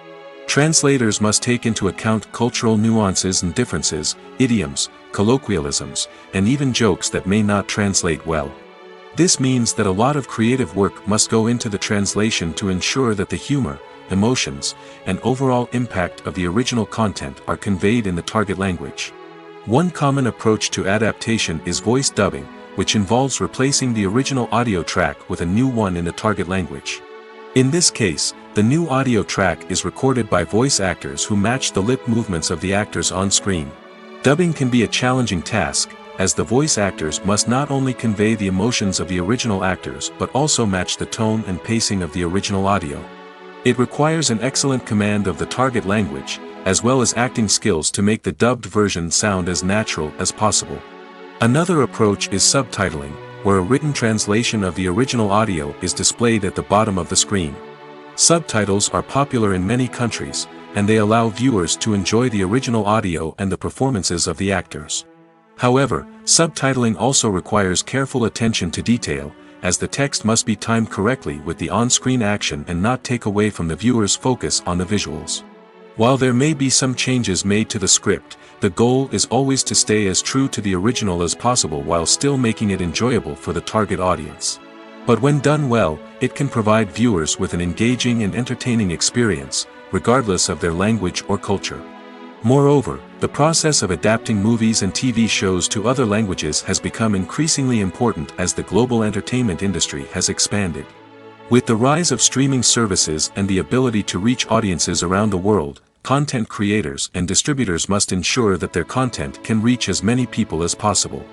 Translators must take into account cultural nuances and differences, idioms, colloquialisms, and even jokes that may not translate well. This means that a lot of creative work must go into the translation to ensure that the humor, emotions, and overall impact of the original content are conveyed in the target language. One common approach to adaptation is voice dubbing, which involves replacing the original audio track with a new one in the target language. In this case, the new audio track is recorded by voice actors who match the lip movements of the actors on screen. Dubbing can be a challenging task, as the voice actors must not only convey the emotions of the original actors but also match the tone and pacing of the original audio. It requires an excellent command of the target language, as well as acting skills to make the dubbed version sound as natural as possible. Another approach is subtitling, where a written translation of the original audio is displayed at the bottom of the screen. Subtitles are popular in many countries, and they allow viewers to enjoy the original audio and the performances of the actors. However, subtitling also requires careful attention to detail, as the text must be timed correctly with the on-screen action and not take away from the viewer's focus on the visuals. While there may be some changes made to the script, the goal is always to stay as true to the original as possible while still making it enjoyable for the target audience. But when done well, it can provide viewers with an engaging and entertaining experience, regardless of their language or culture. Moreover, the process of adapting movies and TV shows to other languages has become increasingly important as the global entertainment industry has expanded. With the rise of streaming services and the ability to reach audiences around the world, content creators and distributors must ensure that their content can reach as many people as possible.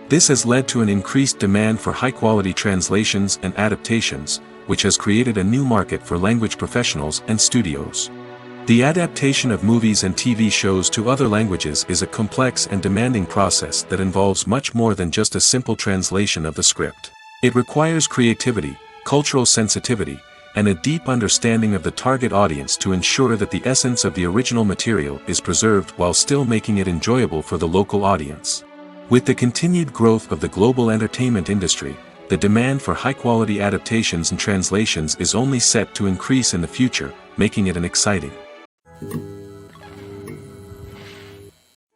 This has led to an increased demand for high-quality translations and adaptations, which has created a new market for language professionals and studios. The adaptation of movies and TV shows to other languages is a complex and demanding process that involves much more than just a simple translation of the script. It requires creativity, cultural sensitivity, and a deep understanding of the target audience to ensure that the essence of the original material is preserved while still making it enjoyable for the local audience. With the continued growth of the global entertainment industry, the demand for high-quality adaptations and translations is only set to increase in the future, making it an exciting.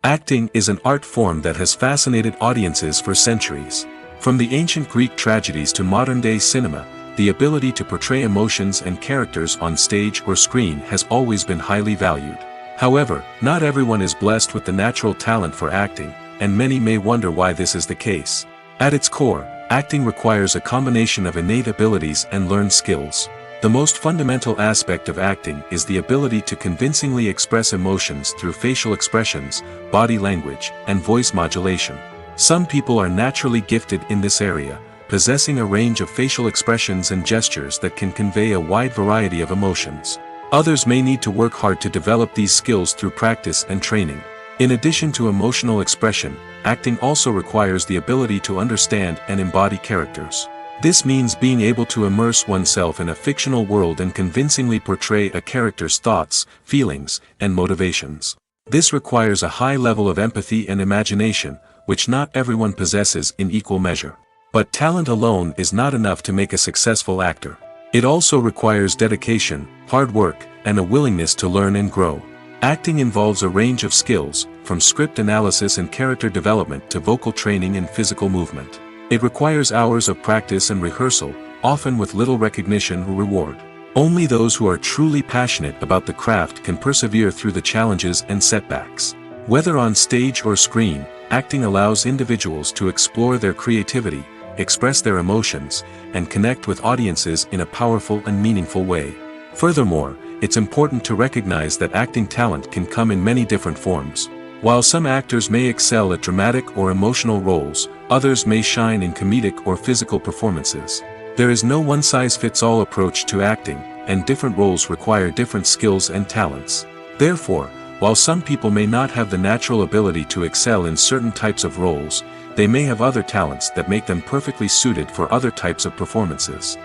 Acting is an art form that has fascinated audiences for centuries. From the ancient Greek tragedies to modern-day cinema, the ability to portray emotions and characters on stage or screen has always been highly valued. However, not everyone is blessed with the natural talent for acting, and many may wonder why this is the case. At its core, acting requires a combination of innate abilities and learned skills. The most fundamental aspect of acting is the ability to convincingly express emotions through facial expressions, body language, and voice modulation. Some people are naturally gifted in this area, possessing a range of facial expressions and gestures that can convey a wide variety of emotions. Others may need to work hard to develop these skills through practice and training. In addition to emotional expression, acting also requires the ability to understand and embody characters. This means being able to immerse oneself in a fictional world and convincingly portray a character's thoughts, feelings, and motivations. This requires a high level of empathy and imagination, which not everyone possesses in equal measure. But talent alone is not enough to make a successful actor. It also requires dedication, hard work, and a willingness to learn and grow. Acting involves a range of skills, from script analysis and character development to vocal training and physical movement. It requires hours of practice and rehearsal, often with little recognition or reward. Only those who are truly passionate about the craft can persevere through the challenges and setbacks. Whether on stage or screen, acting allows individuals to explore their creativity, express their emotions, and connect with audiences in a powerful and meaningful way. Furthermore, it's important to recognize that acting talent can come in many different forms. While some actors may excel at dramatic or emotional roles, others may shine in comedic or physical performances. There is no one-size-fits-all approach to acting, and different roles require different skills and talents. Therefore, while some people may not have the natural ability to excel in certain types of roles, they may have other talents that make them perfectly suited for other types of performances.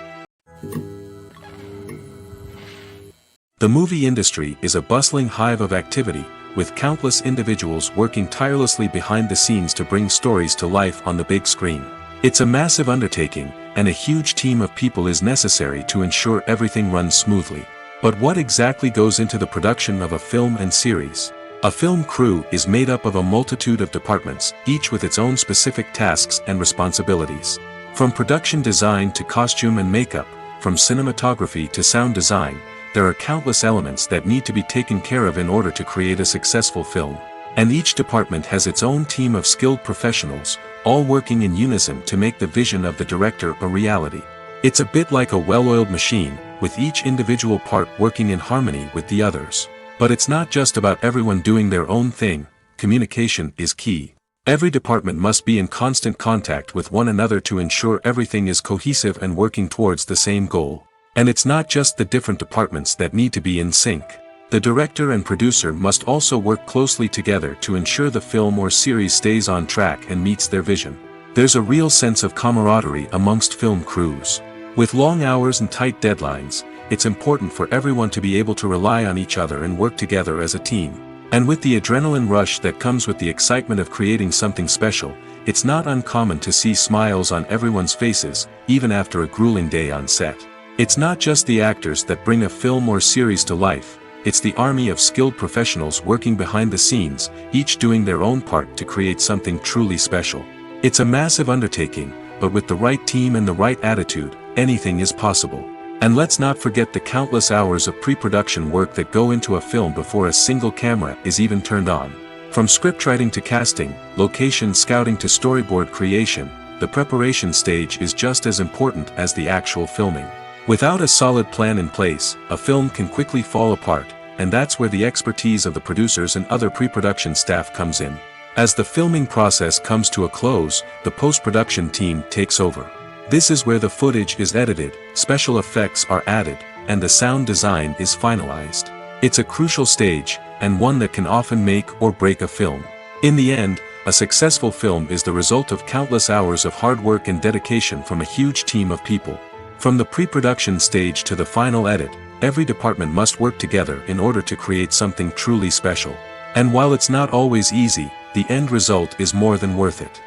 The movie industry is a bustling hive of activity, with countless individuals working tirelessly behind the scenes to bring stories to life on the big screen. It's a massive undertaking, and a huge team of people is necessary to ensure everything runs smoothly. But what exactly goes into the production of a film and series? A film crew is made up of a multitude of departments, each with its own specific tasks and responsibilities. From production design to costume and makeup, from cinematography to sound design, there are countless elements that need to be taken care of in order to create a successful film. And each department has its own team of skilled professionals, all working in unison to make the vision of the director a reality. It's a bit like a well-oiled machine, with each individual part working in harmony with the others. But it's not just about everyone doing their own thing. Communication is key. Every department must be in constant contact with one another to ensure everything is cohesive and working towards the same goal. And it's not just the different departments that need to be in sync. The director and producer must also work closely together to ensure the film or series stays on track and meets their vision. There's a real sense of camaraderie amongst film crews. With long hours and tight deadlines, it's important for everyone to be able to rely on each other and work together as a team. And with the adrenaline rush that comes with the excitement of creating something special, it's not uncommon to see smiles on everyone's faces, even after a grueling day on set. It's not just the actors that bring a film or series to life, it's the army of skilled professionals working behind the scenes, each doing their own part to create something truly special. It's a massive undertaking, but with the right team and the right attitude, anything is possible. And let's not forget the countless hours of pre-production work that go into a film before a single camera is even turned on. From scriptwriting to casting, location scouting to storyboard creation, the preparation stage is just as important as the actual filming. Without a solid plan in place, a film can quickly fall apart, and that's where the expertise of the producers and other pre-production staff comes in. As the filming process comes to a close, the post-production team takes over. This is where the footage is edited, special effects are added, and the sound design is finalized. It's a crucial stage, and one that can often make or break a film. In the end, a successful film is the result of countless hours of hard work and dedication from a huge team of people. From the pre-production stage to the final edit, every department must work together in order to create something truly special. And while it's not always easy, the end result is more than worth it.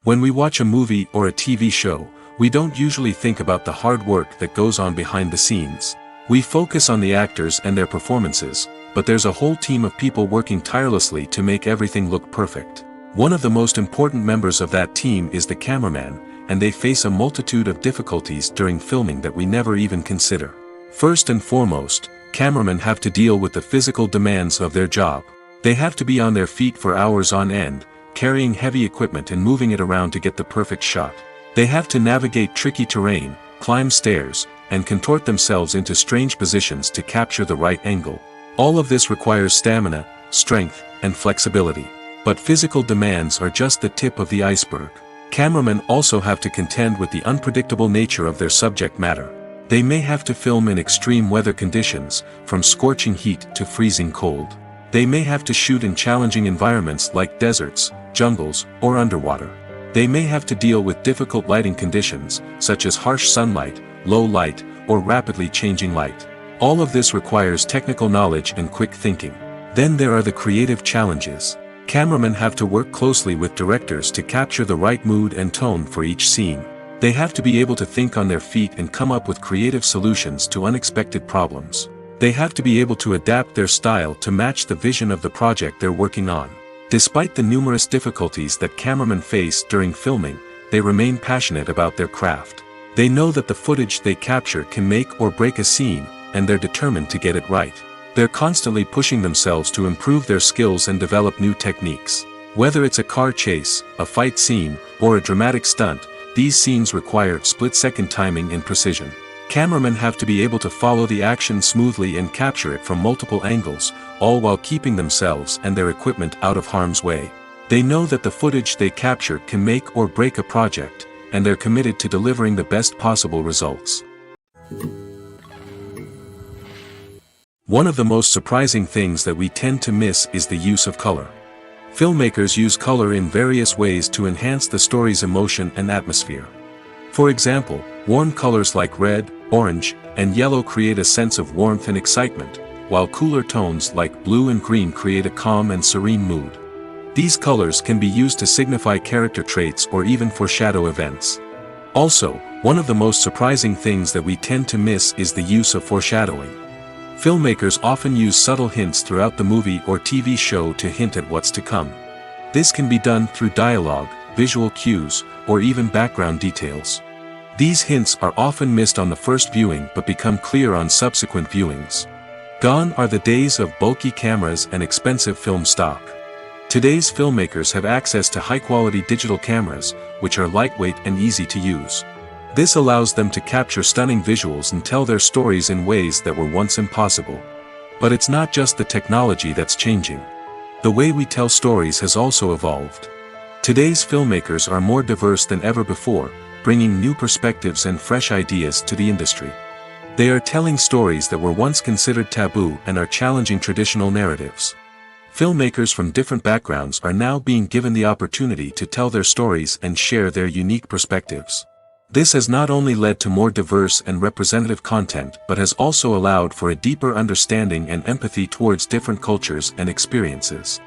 When we watch a movie or a TV show, we don't usually think about the hard work that goes on behind the scenes. We focus on the actors and their performances, but there's a whole team of people working tirelessly to make everything look perfect. One of the most important members of that team is the cameraman, and they face a multitude of difficulties during filming that we never even consider. First and foremost, cameramen have to deal with the physical demands of their job. They have to be on their feet for hours on end, carrying heavy equipment and moving it around to get the perfect shot. They have to navigate tricky terrain, climb stairs, and contort themselves into strange positions to capture the right angle. All of this requires stamina, strength, and flexibility. But physical demands are just the tip of the iceberg. Cameramen also have to contend with the unpredictable nature of their subject matter. They may have to film in extreme weather conditions, from scorching heat to freezing cold. They may have to shoot in challenging environments like deserts, jungles, or underwater. They may have to deal with difficult lighting conditions, such as harsh sunlight, low light, or rapidly changing light. All of this requires technical knowledge and quick thinking. Then there are the creative challenges. Cameramen have to work closely with directors to capture the right mood and tone for each scene. They have to be able to think on their feet and come up with creative solutions to unexpected problems. They have to be able to adapt their style to match the vision of the project they're working on. Despite the numerous difficulties that cameramen face during filming, they remain passionate about their craft. They know that the footage they capture can make or break a scene, and they're determined to get it right. They're constantly pushing themselves to improve their skills and develop new techniques. Whether it's a car chase, a fight scene, or a dramatic stunt, these scenes require split-second timing and precision. Cameramen have to be able to follow the action smoothly and capture it from multiple angles, all while keeping themselves and their equipment out of harm's way. They know that the footage they capture can make or break a project, and they're committed to delivering the best possible results. One of the most surprising things that we tend to miss is the use of color. Filmmakers use color in various ways to enhance the story's emotion and atmosphere. For example, warm colors like red, orange, and yellow create a sense of warmth and excitement, while cooler tones like blue and green create a calm and serene mood. These colors can be used to signify character traits or even foreshadow events. Also, one of the most surprising things that we tend to miss is the use of foreshadowing. Filmmakers often use subtle hints throughout the movie or TV show to hint at what's to come. This can be done through dialogue, visual cues, or even background details. These hints are often missed on the first viewing but become clear on subsequent viewings. Gone are the days of bulky cameras and expensive film stock. Today's filmmakers have access to high-quality digital cameras, which are lightweight and easy to use. This allows them to capture stunning visuals and tell their stories in ways that were once impossible. But it's not just the technology that's changing. The way we tell stories has also evolved. Today's filmmakers are more diverse than ever before, bringing new perspectives and fresh ideas to the industry. They are telling stories that were once considered taboo and are challenging traditional narratives. Filmmakers from different backgrounds are now being given the opportunity to tell their stories and share their unique perspectives. This has not only led to more diverse and representative content but has also allowed for a deeper understanding and empathy towards different cultures and experiences.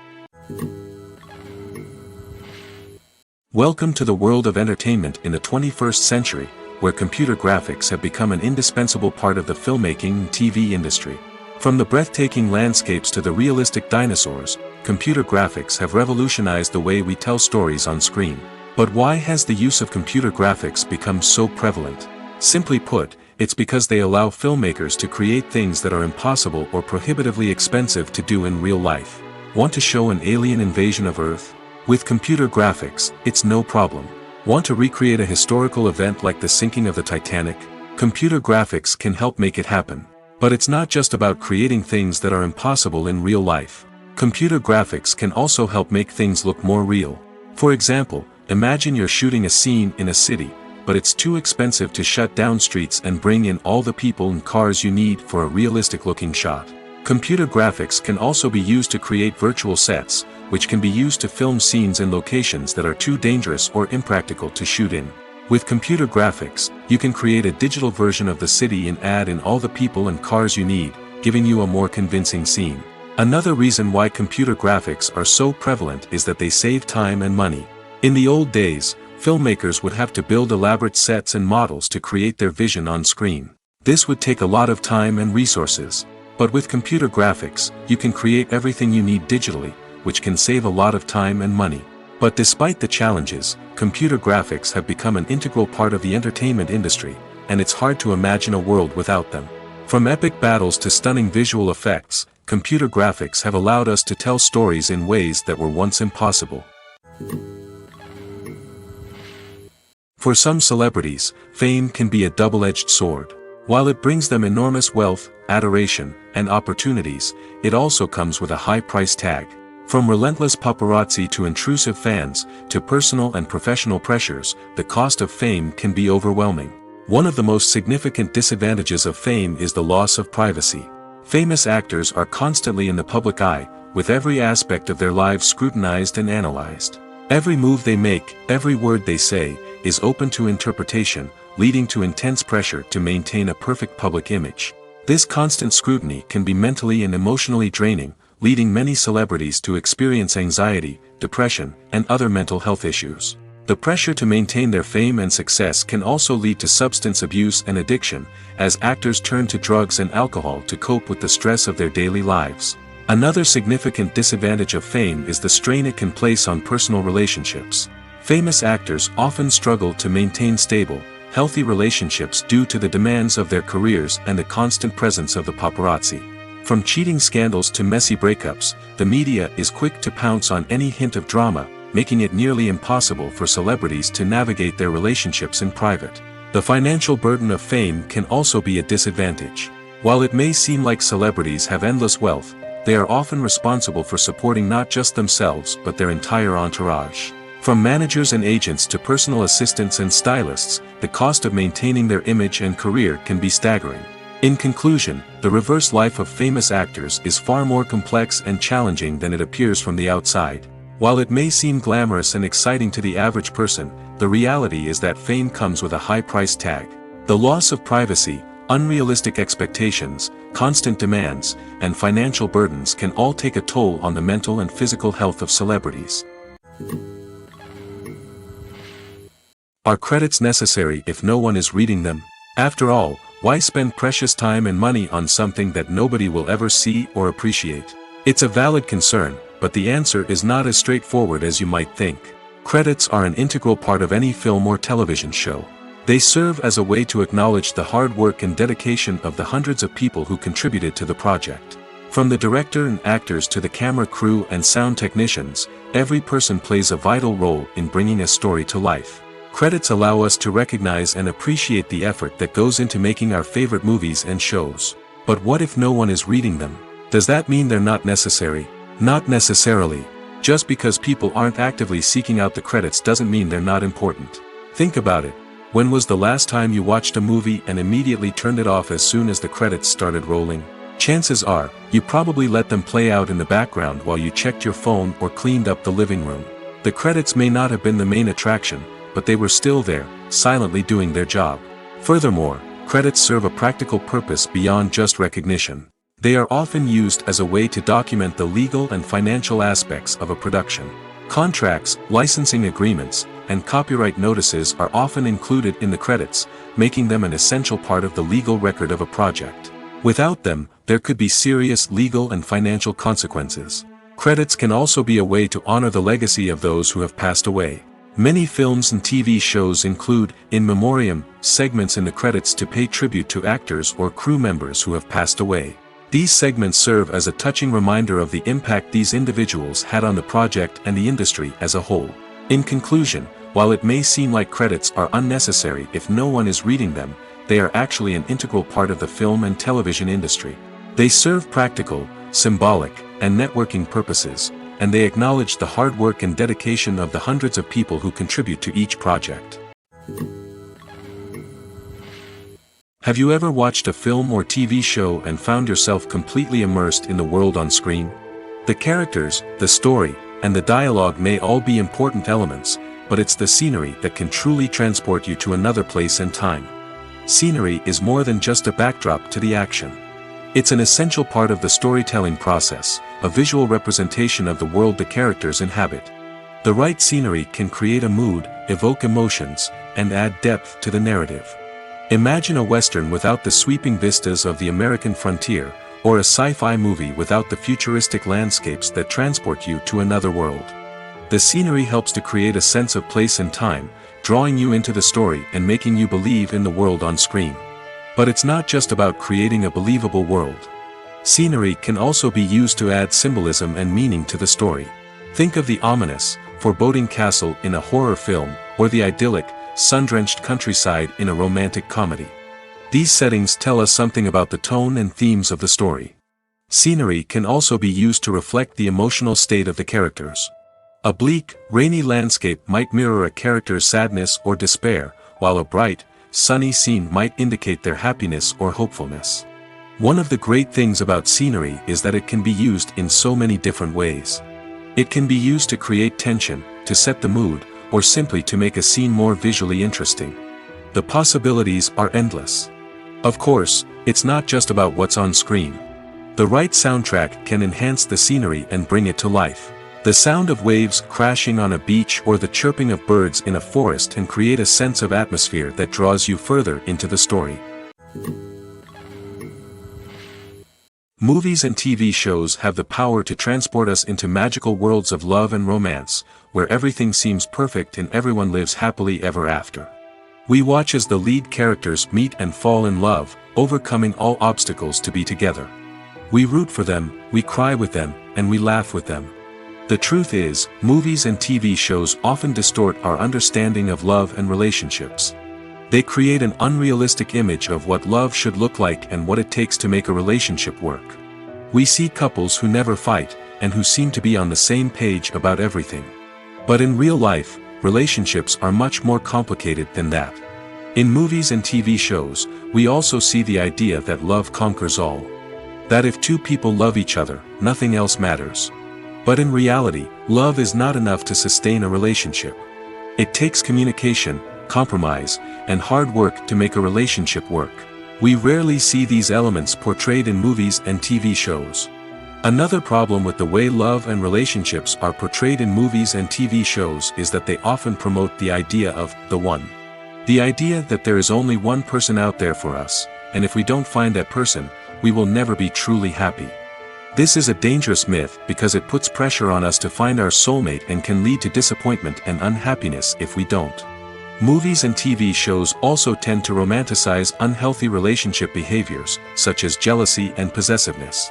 Welcome to the world of entertainment in the 21st century, where computer graphics have become an indispensable part of the filmmaking and TV industry. From the breathtaking landscapes to the realistic dinosaurs, computer graphics have revolutionized the way we tell stories on screen. But why has the use of computer graphics become so prevalent? Simply put, it's because they allow filmmakers to create things that are impossible or prohibitively expensive to do in real life. Want to show an alien invasion of Earth? With computer graphics, it's no problem. Want to recreate a historical event like the sinking of the Titanic? Computer graphics can help make it happen. But it's not just about creating things that are impossible in real life. Computer graphics can also help make things look more real. For example, imagine you're shooting a scene in a city, but it's too expensive to shut down streets and bring in all the people and cars you need for a realistic-looking shot. Computer graphics can also be used to create virtual sets, which can be used to film scenes in locations that are too dangerous or impractical to shoot in. With computer graphics, you can create a digital version of the city and add in all the people and cars you need, giving you a more convincing scene. Another reason why computer graphics are so prevalent is that they save time and money. In the old days, filmmakers would have to build elaborate sets and models to create their vision on screen. This would take a lot of time and resources. But with computer graphics, you can create everything you need digitally, which can save a lot of time and money. But despite the challenges, computer graphics have become an integral part of the entertainment industry, and it's hard to imagine a world without them. From epic battles to stunning visual effects, computer graphics have allowed us to tell stories in ways that were once impossible. For some celebrities, fame can be a double-edged sword. While it brings them enormous wealth, adoration, and opportunities, it also comes with a high price tag. From relentless paparazzi to intrusive fans, to personal and professional pressures, the cost of fame can be overwhelming. One of the most significant disadvantages of fame is the loss of privacy. Famous actors are constantly in the public eye, with every aspect of their lives scrutinized and analyzed. Every move they make, every word they say, is open to interpretation, leading to intense pressure to maintain a perfect public image. This constant scrutiny can be mentally and emotionally draining, leading many celebrities to experience anxiety, depression, and other mental health issues. The pressure to maintain their fame and success can also lead to substance abuse and addiction, as actors turn to drugs and alcohol to cope with the stress of their daily lives. Another significant disadvantage of fame is the strain it can place on personal relationships. Famous actors often struggle to maintain stable, healthy relationships due to the demands of their careers and the constant presence of the paparazzi. From cheating scandals to messy breakups, the media is quick to pounce on any hint of drama, making it nearly impossible for celebrities to navigate their relationships in private. The financial burden of fame can also be a disadvantage. While it may seem like celebrities have endless wealth, they are often responsible for supporting not just themselves but their entire entourage. From managers and agents to personal assistants and stylists, the cost of maintaining their image and career can be staggering. In conclusion, the reverse life of famous actors is far more complex and challenging than it appears from the outside. While it may seem glamorous and exciting to the average person, the reality is that fame comes with a high price tag. The loss of privacy, unrealistic expectations, constant demands, and financial burdens can all take a toll on the mental and physical health of celebrities. Are credits necessary if no one is reading them? After all, why spend precious time and money on something that nobody will ever see or appreciate? It's a valid concern, but the answer is not as straightforward as you might think. Credits are an integral part of any film or television show. They serve as a way to acknowledge the hard work and dedication of the hundreds of people who contributed to the project. From the director and actors to the camera crew and sound technicians, every person plays a vital role in bringing a story to life. Credits allow us to recognize and appreciate the effort that goes into making our favorite movies and shows. But what if no one is reading them? Does that mean they're not necessary? Not necessarily. Just because people aren't actively seeking out the credits doesn't mean they're not important. Think about it. When was the last time you watched a movie and immediately turned it off as soon as the credits started rolling? Chances are, you probably let them play out in the background while you checked your phone or cleaned up the living room. The credits may not have been the main attraction, but they were still there, silently doing their job. Furthermore, credits serve a practical purpose beyond just recognition. They are often used as a way to document the legal and financial aspects of a production. Contracts, licensing agreements, and copyright notices are often included in the credits, making them an essential part of the legal record of a project. Without them, there could be serious legal and financial consequences. Credits can also be a way to honor the legacy of those who have passed away. Many films and TV shows include, in memoriam, segments in the credits to pay tribute to actors or crew members who have passed away. These segments serve as a touching reminder of the impact these individuals had on the project and the industry as a whole. In conclusion, while it may seem like credits are unnecessary if no one is reading them, they are actually an integral part of the film and television industry. They serve practical, symbolic, and networking purposes, and they acknowledge the hard work and dedication of the hundreds of people who contribute to each project. Have you ever watched a film or TV show and found yourself completely immersed in the world on screen? The characters, the story, and the dialogue may all be important elements, but it's the scenery that can truly transport you to another place and time. Scenery is more than just a backdrop to the action. It's an essential part of the storytelling process, a visual representation of the world the characters inhabit. The right scenery can create a mood, evoke emotions, and add depth to the narrative. Imagine a Western without the sweeping vistas of the American frontier, or a sci-fi movie without the futuristic landscapes that transport you to another world. The scenery helps to create a sense of place and time, drawing you into the story and making you believe in the world on screen. But it's not just about creating a believable world. Scenery can also be used to add symbolism and meaning to the story. Think of the ominous, foreboding castle in a horror film, or the idyllic, sun-drenched countryside in a romantic comedy. These settings tell us something about the tone and themes of the story. Scenery can also be used to reflect the emotional state of the characters. A bleak, rainy landscape might mirror a character's sadness or despair, while a bright, sunny scene might indicate their happiness or hopefulness. One of the great things about scenery is that it can be used in so many different ways. It can be used to create tension, to set the mood, or simply to make a scene more visually interesting. The possibilities are endless. Of course, it's not just about what's on screen. The right soundtrack can enhance the scenery and bring it to life. The sound of waves crashing on a beach or the chirping of birds in a forest can create a sense of atmosphere that draws you further into the story. Movies and TV shows have the power to transport us into magical worlds of love and romance, where everything seems perfect and everyone lives happily ever after. We watch as the lead characters meet and fall in love, overcoming all obstacles to be together. We root for them, we cry with them, and we laugh with them. The truth is, movies and TV shows often distort our understanding of love and relationships. They create an unrealistic image of what love should look like and what it takes to make a relationship work. We see couples who never fight, and who seem to be on the same page about everything. But in real life, relationships are much more complicated than that. In movies and TV shows, we also see the idea that love conquers all. That if two people love each other, nothing else matters. But in reality, love is not enough to sustain a relationship. It takes communication, compromise, and hard work to make a relationship work. We rarely see these elements portrayed in movies and TV shows. Another problem with the way love and relationships are portrayed in movies and TV shows is that they often promote the idea of the one. The idea that there is only one person out there for us, and if we don't find that person, we will never be truly happy. This is a dangerous myth because it puts pressure on us to find our soulmate and can lead to disappointment and unhappiness if we don't. Movies and TV shows also tend to romanticize unhealthy relationship behaviors, such as jealousy and possessiveness.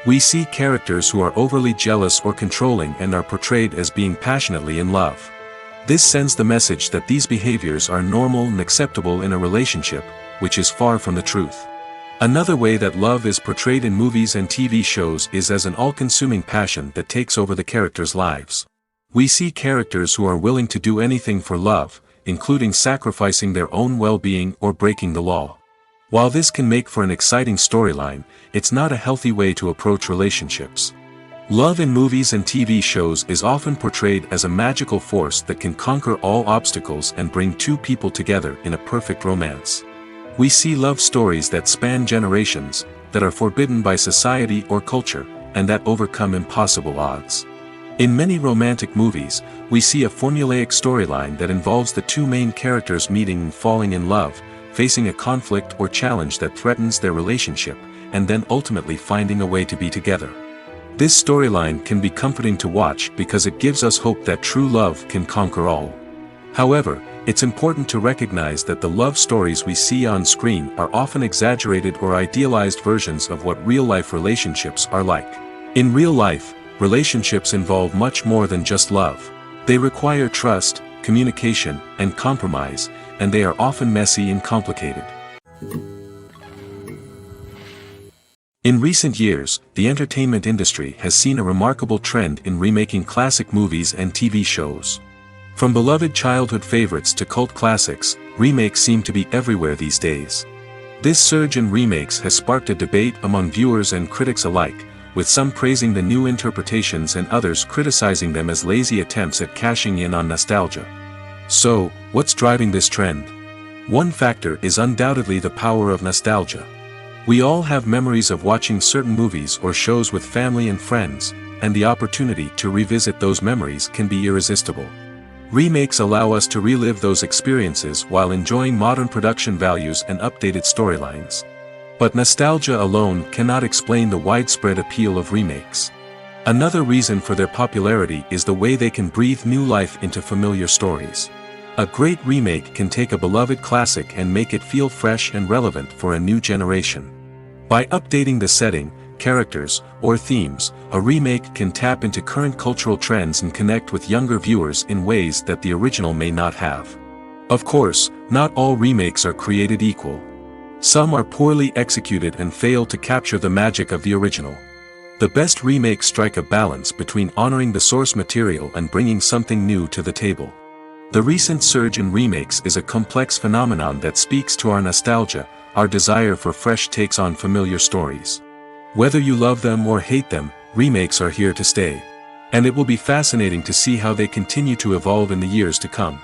We see characters who are overly jealous or controlling and are portrayed as being passionately in love. This sends the message that these behaviors are normal and acceptable in a relationship, which is far from the truth. Another way that love is portrayed in movies and TV shows is as an all-consuming passion that takes over the characters' lives. We see characters who are willing to do anything for love, including sacrificing their own well-being or breaking the law. While this can make for an exciting storyline, it's not a healthy way to approach relationships. Love in movies and TV shows is often portrayed as a magical force that can conquer all obstacles and bring two people together in a perfect romance. We see love stories that span generations, that are forbidden by society or culture, and that overcome impossible odds. In many romantic movies, we see a formulaic storyline that involves the two main characters meeting and falling in love, facing a conflict or challenge that threatens their relationship, and then ultimately finding a way to be together. This storyline can be comforting to watch because it gives us hope that true love can conquer all. However, it's important to recognize that the love stories we see on screen are often exaggerated or idealized versions of what real-life relationships are like. In real life, relationships involve much more than just love. They require trust, communication, and compromise, and they are often messy and complicated. In recent years, the entertainment industry has seen a remarkable trend in remaking classic movies and TV shows. From beloved childhood favorites to cult classics, remakes seem to be everywhere these days. This surge in remakes has sparked a debate among viewers and critics alike, with some praising the new interpretations and others criticizing them as lazy attempts at cashing in on nostalgia. So, what's driving this trend? One factor is undoubtedly the power of nostalgia. We all have memories of watching certain movies or shows with family and friends, and the opportunity to revisit those memories can be irresistible. Remakes allow us to relive those experiences while enjoying modern production values and updated storylines. But nostalgia alone cannot explain the widespread appeal of remakes. Another reason for their popularity is the way they can breathe new life into familiar stories. A great remake can take a beloved classic and make it feel fresh and relevant for a new generation. By updating the setting, characters, or themes, a remake can tap into current cultural trends and connect with younger viewers in ways that the original may not have. Of course, not all remakes are created equal. Some are poorly executed and fail to capture the magic of the original. The best remakes strike a balance between honoring the source material and bringing something new to the table. The recent surge in remakes is a complex phenomenon that speaks to our nostalgia, our desire for fresh takes on familiar stories. Whether you love them or hate them, remakes are here to stay. And it will be fascinating to see how they continue to evolve in the years to come.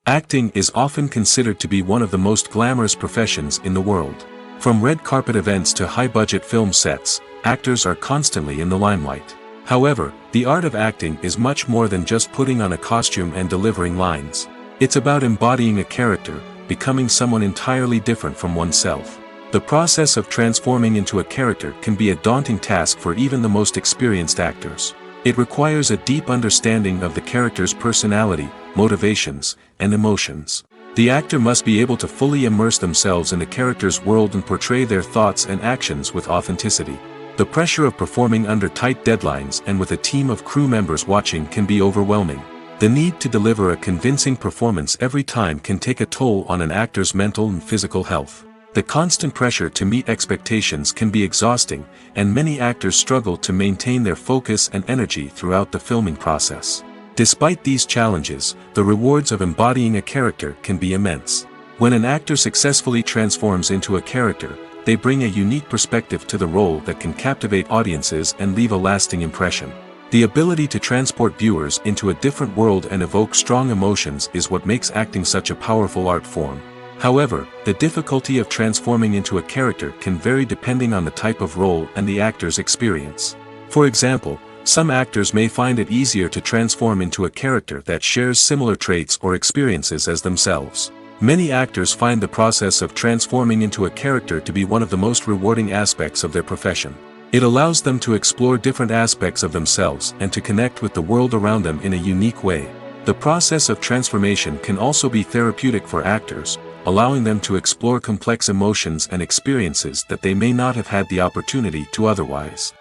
Acting is often considered to be one of the most glamorous professions in the world. From red carpet events to high-budget film sets, actors are constantly in the limelight. However, the art of acting is much more than just putting on a costume and delivering lines. It's about embodying a character, becoming someone entirely different from oneself. The process of transforming into a character can be a daunting task for even the most experienced actors. It requires a deep understanding of the character's personality, motivations, and emotions. The actor must be able to fully immerse themselves in the character's world and portray their thoughts and actions with authenticity. The pressure of performing under tight deadlines and with a team of crew members watching can be overwhelming. The need to deliver a convincing performance every time can take a toll on an actor's mental and physical health. The constant pressure to meet expectations can be exhausting, and many actors struggle to maintain their focus and energy throughout the filming process. Despite these challenges, the rewards of embodying a character can be immense. When an actor successfully transforms into a character, they bring a unique perspective to the role that can captivate audiences and leave a lasting impression. The ability to transport viewers into a different world and evoke strong emotions is what makes acting such a powerful art form. However, the difficulty of transforming into a character can vary depending on the type of role and the actor's experience. For example, some actors may find it easier to transform into a character that shares similar traits or experiences as themselves. Many actors find the process of transforming into a character to be one of the most rewarding aspects of their profession. It allows them to explore different aspects of themselves and to connect with the world around them in a unique way. The process of transformation can also be therapeutic for actors, allowing them to explore complex emotions and experiences that they may not have had the opportunity to otherwise.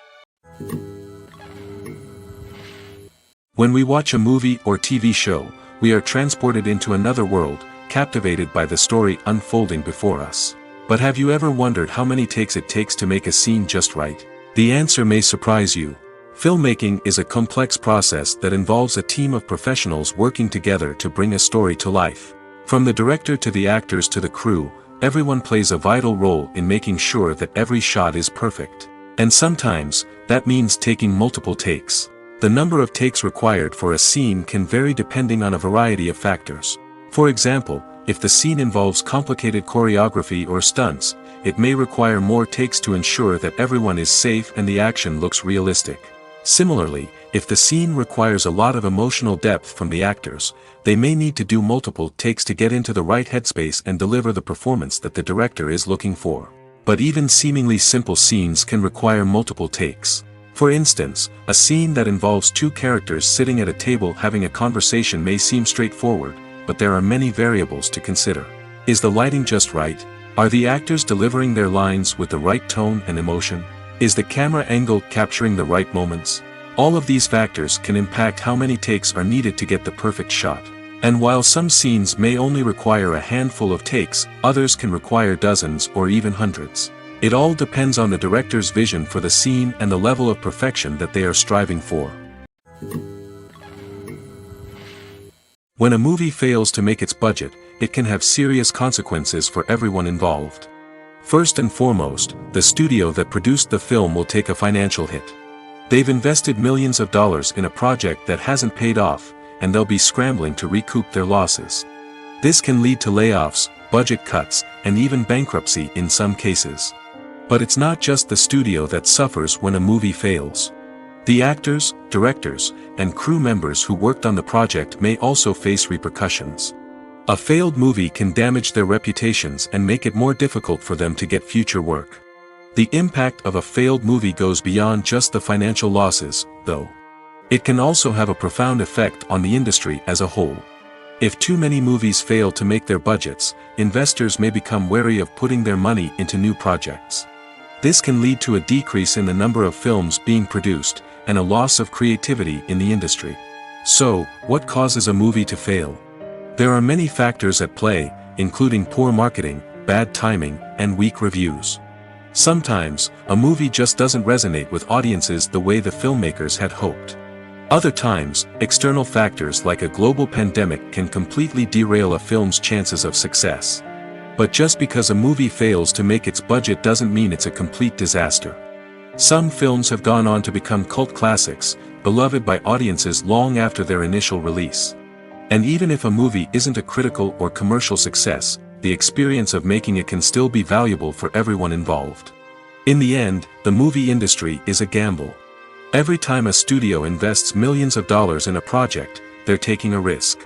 When we watch a movie or TV show, we are transported into another world, captivated by the story unfolding before us. But have you ever wondered how many takes it takes to make a scene just right? The answer may surprise you. Filmmaking is a complex process that involves a team of professionals working together to bring a story to life. From the director to the actors to the crew, everyone plays a vital role in making sure that every shot is perfect. And sometimes, that means taking multiple takes. The number of takes required for a scene can vary depending on a variety of factors. For example, if the scene involves complicated choreography or stunts, it may require more takes to ensure that everyone is safe and the action looks realistic. Similarly, if the scene requires a lot of emotional depth from the actors, they may need to do multiple takes to get into the right headspace and deliver the performance that the director is looking for. But even seemingly simple scenes can require multiple takes. For instance, a scene that involves two characters sitting at a table having a conversation may seem straightforward, but there are many variables to consider. Is the lighting just right? Are the actors delivering their lines with the right tone and emotion? Is the camera angle capturing the right moments? All of these factors can impact how many takes are needed to get the perfect shot. And while some scenes may only require a handful of takes, others can require dozens or even hundreds. It all depends on the director's vision for the scene and the level of perfection that they are striving for. When a movie fails to make its budget, it can have serious consequences for everyone involved. First and foremost, the studio that produced the film will take a financial hit. They've invested millions of dollars in a project that hasn't paid off, and they'll be scrambling to recoup their losses. This can lead to layoffs, budget cuts, and even bankruptcy in some cases. But it's not just the studio that suffers when a movie fails. The actors, directors, and crew members who worked on the project may also face repercussions. A failed movie can damage their reputations and make it more difficult for them to get future work. The impact of a failed movie goes beyond just the financial losses, though. It can also have a profound effect on the industry as a whole. If too many movies fail to make their budgets, investors may become wary of putting their money into new projects. This can lead to a decrease in the number of films being produced, and a loss of creativity in the industry. So, what causes a movie to fail? There are many factors at play, including poor marketing, bad timing, and weak reviews. Sometimes, a movie just doesn't resonate with audiences the way the filmmakers had hoped. Other times, external factors like a global pandemic can completely derail a film's chances of success. But just because a movie fails to make its budget doesn't mean it's a complete disaster. Some films have gone on to become cult classics, beloved by audiences long after their initial release. And even if a movie isn't a critical or commercial success, the experience of making it can still be valuable for everyone involved. In the end, the movie industry is a gamble. Every time a studio invests millions of dollars in a project, they're taking a risk.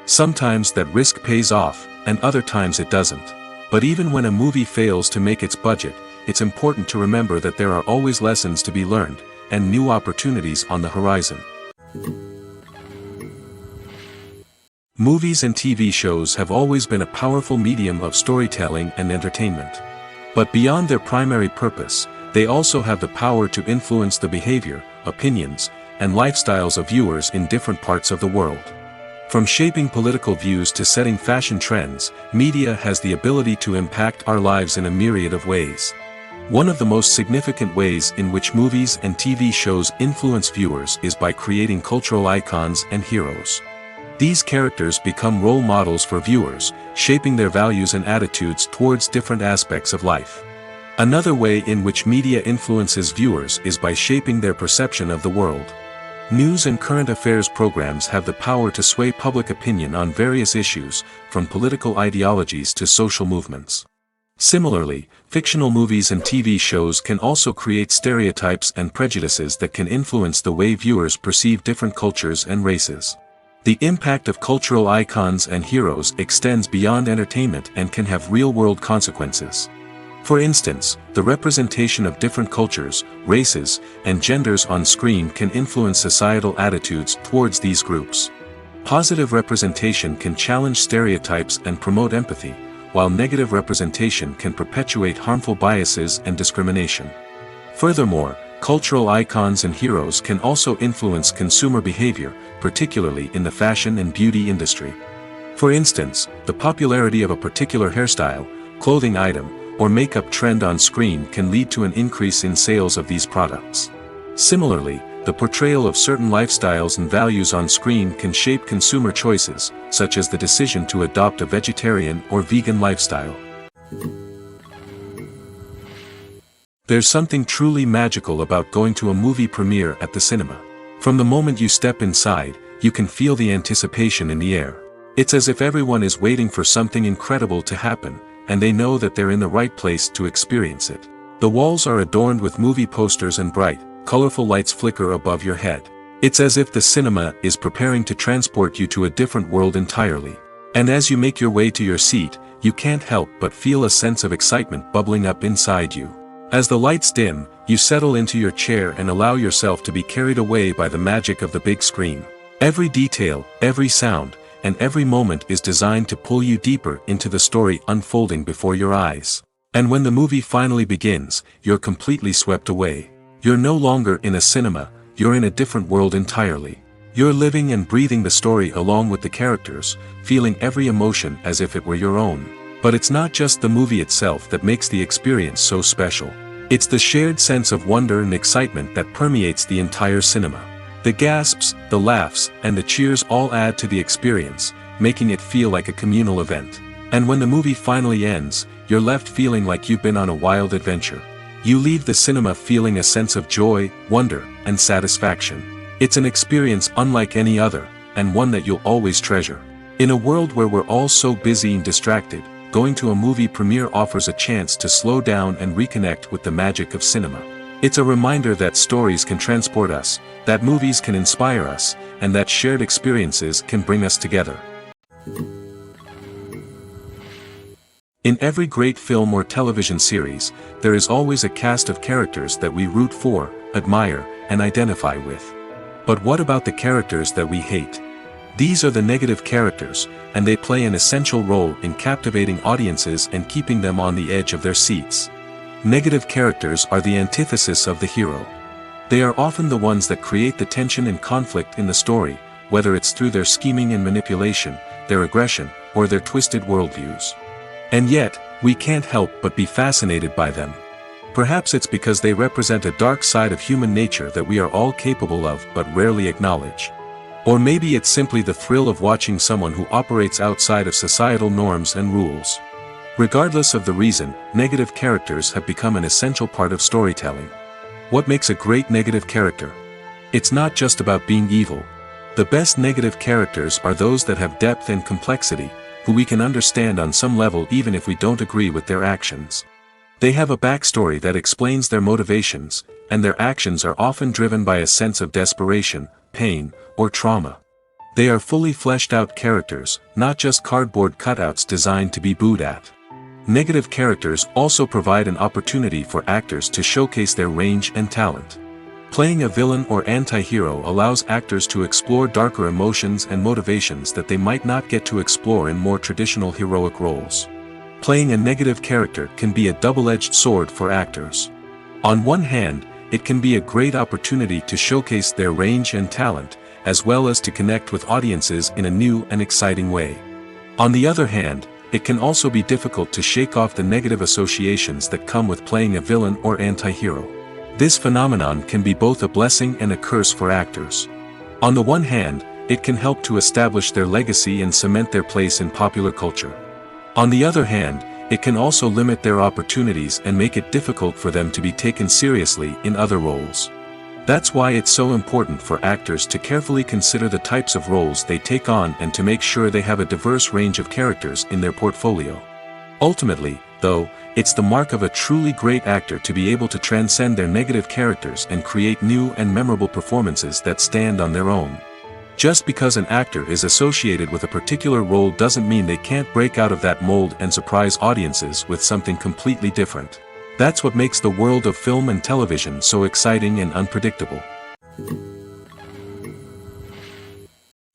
Sometimes that risk pays off, and other times it doesn't. But even when a movie fails to make its budget, it's important to remember that there are always lessons to be learned, and new opportunities on the horizon. Movies and TV shows have always been a powerful medium of storytelling and entertainment. But beyond their primary purpose, they also have the power to influence the behavior, opinions, and lifestyles of viewers in different parts of the world. From shaping political views to setting fashion trends, media has the ability to impact our lives in a myriad of ways. One of the most significant ways in which movies and TV shows influence viewers is by creating cultural icons and heroes. These characters become role models for viewers, shaping their values and attitudes towards different aspects of life. Another way in which media influences viewers is by shaping their perception of the world. News and current affairs programs have the power to sway public opinion on various issues, from political ideologies to social movements. Similarly, fictional movies and TV shows can also create stereotypes and prejudices that can influence the way viewers perceive different cultures and races. The impact of cultural icons and heroes extends beyond entertainment and can have real-world consequences. For instance, the representation of different cultures, races, and genders on screen can influence societal attitudes towards these groups. Positive representation can challenge stereotypes and promote empathy, while negative representation can perpetuate harmful biases and discrimination. Furthermore, cultural icons and heroes can also influence consumer behavior, particularly in the fashion and beauty industry. For instance, the popularity of a particular hairstyle, clothing item, or makeup trend on screen can lead to an increase in sales of these products. Similarly, the portrayal of certain lifestyles and values on screen can shape consumer choices, such as the decision to adopt a vegetarian or vegan lifestyle. There's something truly magical about going to a movie premiere at the cinema. From the moment you step inside, you can feel the anticipation in the air. It's as if everyone is waiting for something incredible to happen, and they know that they're in the right place to experience it. The walls are adorned with movie posters and bright, colorful lights flicker above your head. It's as if the cinema is preparing to transport you to a different world entirely. And as you make your way to your seat, you can't help but feel a sense of excitement bubbling up inside you. As the lights dim, you settle into your chair and allow yourself to be carried away by the magic of the big screen. Every detail, every sound, and every moment is designed to pull you deeper into the story unfolding before your eyes. And when the movie finally begins, you're completely swept away. You're no longer in a cinema, you're in a different world entirely. You're living and breathing the story along with the characters, feeling every emotion as if it were your own. But it's not just the movie itself that makes the experience so special. It's the shared sense of wonder and excitement that permeates the entire cinema. The gasps, the laughs, and the cheers all add to the experience, making it feel like a communal event. And when the movie finally ends, you're left feeling like you've been on a wild adventure. You leave the cinema feeling a sense of joy, wonder, and satisfaction. It's an experience unlike any other, and one that you'll always treasure. In a world where we're all so busy and distracted, going to a movie premiere offers a chance to slow down and reconnect with the magic of cinema. It's a reminder that stories can transport us, that movies can inspire us, and that shared experiences can bring us together. In every great film or television series, there is always a cast of characters that we root for, admire, and identify with. But what about the characters that we hate? These are the negative characters, and they play an essential role in captivating audiences and keeping them on the edge of their seats. Negative characters are the antithesis of the hero. They are often the ones that create the tension and conflict in the story, whether it's through their scheming and manipulation, their aggression, or their twisted worldviews. And yet, we can't help but be fascinated by them. Perhaps it's because they represent a dark side of human nature that we are all capable of but rarely acknowledge. Or maybe it's simply the thrill of watching someone who operates outside of societal norms and rules. Regardless of the reason, negative characters have become an essential part of storytelling. What makes a great negative character? It's not just about being evil. The best negative characters are those that have depth and complexity, who we can understand on some level even if we don't agree with their actions. They have a backstory that explains their motivations, and their actions are often driven by a sense of desperation, pain, or trauma. They are fully fleshed out characters, not just cardboard cutouts designed to be booed at. Negative characters also provide an opportunity for actors to showcase their range and talent. Playing a villain or anti-hero allows actors to explore darker emotions and motivations that they might not get to explore in more traditional heroic roles. Playing a negative character can be a double-edged sword for actors. On one hand, it can be a great opportunity to showcase their range and talent, as well as to connect with audiences in a new and exciting way. On the other hand, it can also be difficult to shake off the negative associations that come with playing a villain or anti-hero. This phenomenon can be both a blessing and a curse for actors. On the one hand, it can help to establish their legacy and cement their place in popular culture. On the other hand, it can also limit their opportunities and make it difficult for them to be taken seriously in other roles. That's why it's so important for actors to carefully consider the types of roles they take on and to make sure they have a diverse range of characters in their portfolio. Ultimately, though, it's the mark of a truly great actor to be able to transcend their negative characters and create new and memorable performances that stand on their own. Just because an actor is associated with a particular role doesn't mean they can't break out of that mold and surprise audiences with something completely different. That's what makes the world of film and television so exciting and unpredictable.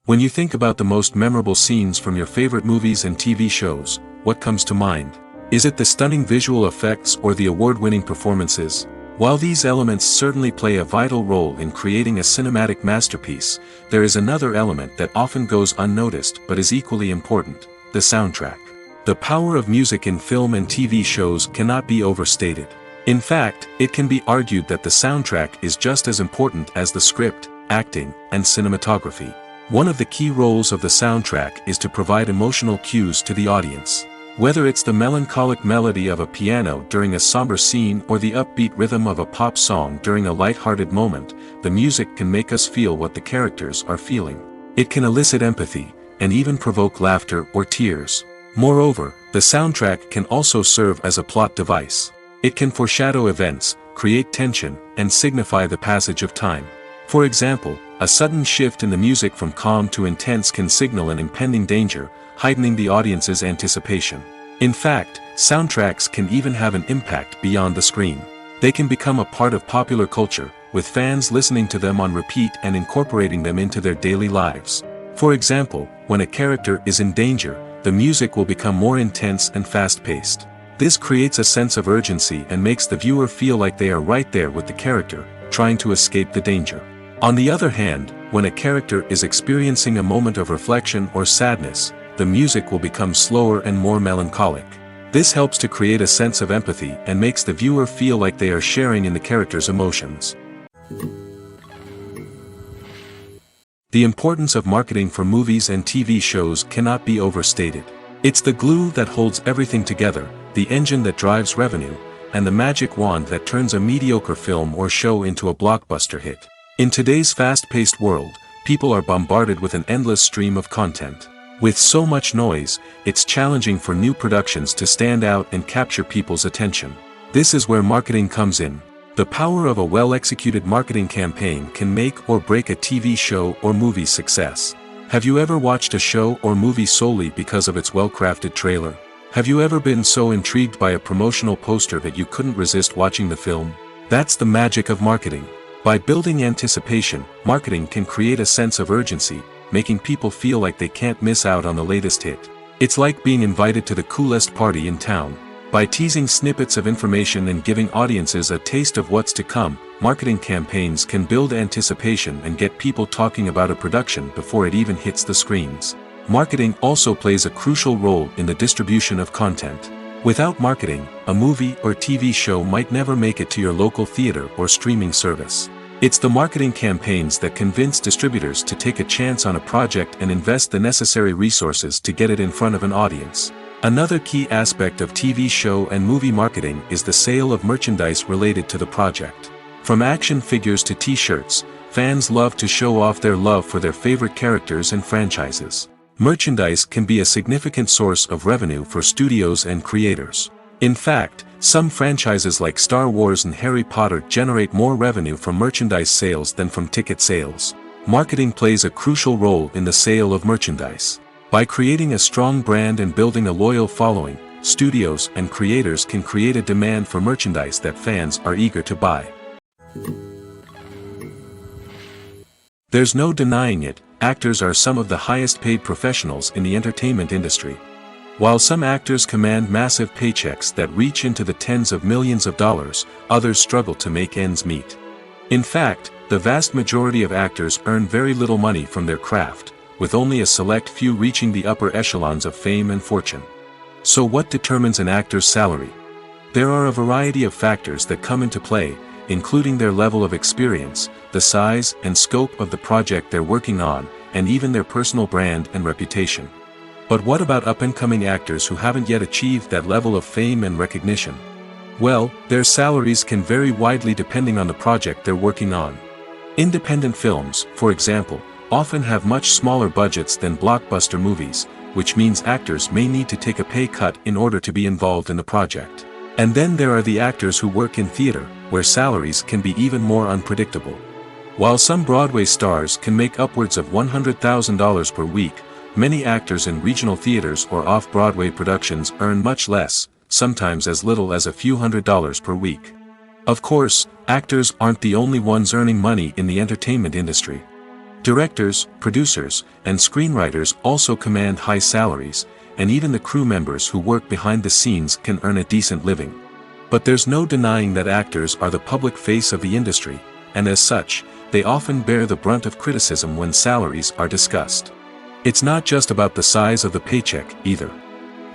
When you think about the most memorable scenes from your favorite movies and TV shows, what comes to mind? Is it the stunning visual effects or the award-winning performances? While these elements certainly play a vital role in creating a cinematic masterpiece, there is another element that often goes unnoticed but is equally important: the soundtrack. The power of music in film and TV shows cannot be overstated. In fact, it can be argued that the soundtrack is just as important as the script, acting, and cinematography. One of the key roles of the soundtrack is to provide emotional cues to the audience. Whether it's the melancholic melody of a piano during a somber scene or the upbeat rhythm of a pop song during a light-hearted moment, the music can make us feel what the characters are feeling. It can elicit empathy, and even provoke laughter or tears. Moreover, the soundtrack can also serve as a plot device. It can foreshadow events, create tension, and signify the passage of time. For example, a sudden shift in the music from calm to intense can signal an impending danger, heightening the audience's anticipation. In fact, soundtracks can even have an impact beyond the screen. They can become a part of popular culture, with fans listening to them on repeat and incorporating them into their daily lives. For example, when a character is in danger, the music will become more intense and fast-paced. This creates a sense of urgency and makes the viewer feel like they are right there with the character, trying to escape the danger. On the other hand, when a character is experiencing a moment of reflection or sadness, the music will become slower and more melancholic. This helps to create a sense of empathy and makes the viewer feel like they are sharing in the character's emotions. The importance of marketing for movies and TV shows cannot be overstated. It's the glue that holds everything together, the engine that drives revenue, and the magic wand that turns a mediocre film or show into a blockbuster hit. In today's fast-paced world, people are bombarded with an endless stream of content. With so much noise, it's challenging for new productions to stand out and capture people's attention. This is where marketing comes in. The power of a well-executed marketing campaign can make or break a TV show or movie's success. Have you ever watched a show or movie solely because of its well-crafted trailer? Have you ever been so intrigued by a promotional poster that you couldn't resist watching the film? That's the magic of marketing. By building anticipation, marketing can create a sense of urgency, making people feel like they can't miss out on the latest hit. It's like being invited to the coolest party in town. By teasing snippets of information and giving audiences a taste of what's to come, marketing campaigns can build anticipation and get people talking about a production before it even hits the screens. Marketing also plays a crucial role in the distribution of content. Without marketing, a movie or TV show might never make it to your local theater or streaming service. It's the marketing campaigns that convince distributors to take a chance on a project and invest the necessary resources to get it in front of an audience. Another key aspect of TV show and movie marketing is the sale of merchandise related to the project. From action figures to t-shirts, fans love to show off their love for their favorite characters and franchises. Merchandise can be a significant source of revenue for studios and creators. In fact, some franchises like Star Wars and Harry Potter generate more revenue from merchandise sales than from ticket sales. Marketing plays a crucial role in the sale of merchandise. By creating a strong brand and building a loyal following, studios and creators can create a demand for merchandise that fans are eager to buy. There's no denying it, actors are some of the highest paid professionals in the entertainment industry. While some actors command massive paychecks that reach into the tens of millions of dollars, others struggle to make ends meet. In fact, the vast majority of actors earn very little money from their craft, with only a select few reaching the upper echelons of fame and fortune. So what determines an actor's salary? There are a variety of factors that come into play, including their level of experience, the size and scope of the project they're working on, and even their personal brand and reputation. But what about up-and-coming actors who haven't yet achieved that level of fame and recognition? Well, their salaries can vary widely depending on the project they're working on. Independent films, for example, often have much smaller budgets than blockbuster movies, which means actors may need to take a pay cut in order to be involved in the project. And then there are the actors who work in theater, where salaries can be even more unpredictable. While some Broadway stars can make upwards of $100,000 per week, many actors in regional theaters or off-Broadway productions earn much less, sometimes as little as a few $100s per week. Of course, actors aren't the only ones earning money in the entertainment industry. Directors, producers, and screenwriters also command high salaries, and even the crew members who work behind the scenes can earn a decent living. But there's no denying that actors are the public face of the industry, and as such, they often bear the brunt of criticism when salaries are discussed. It's not just about the size of the paycheck, either.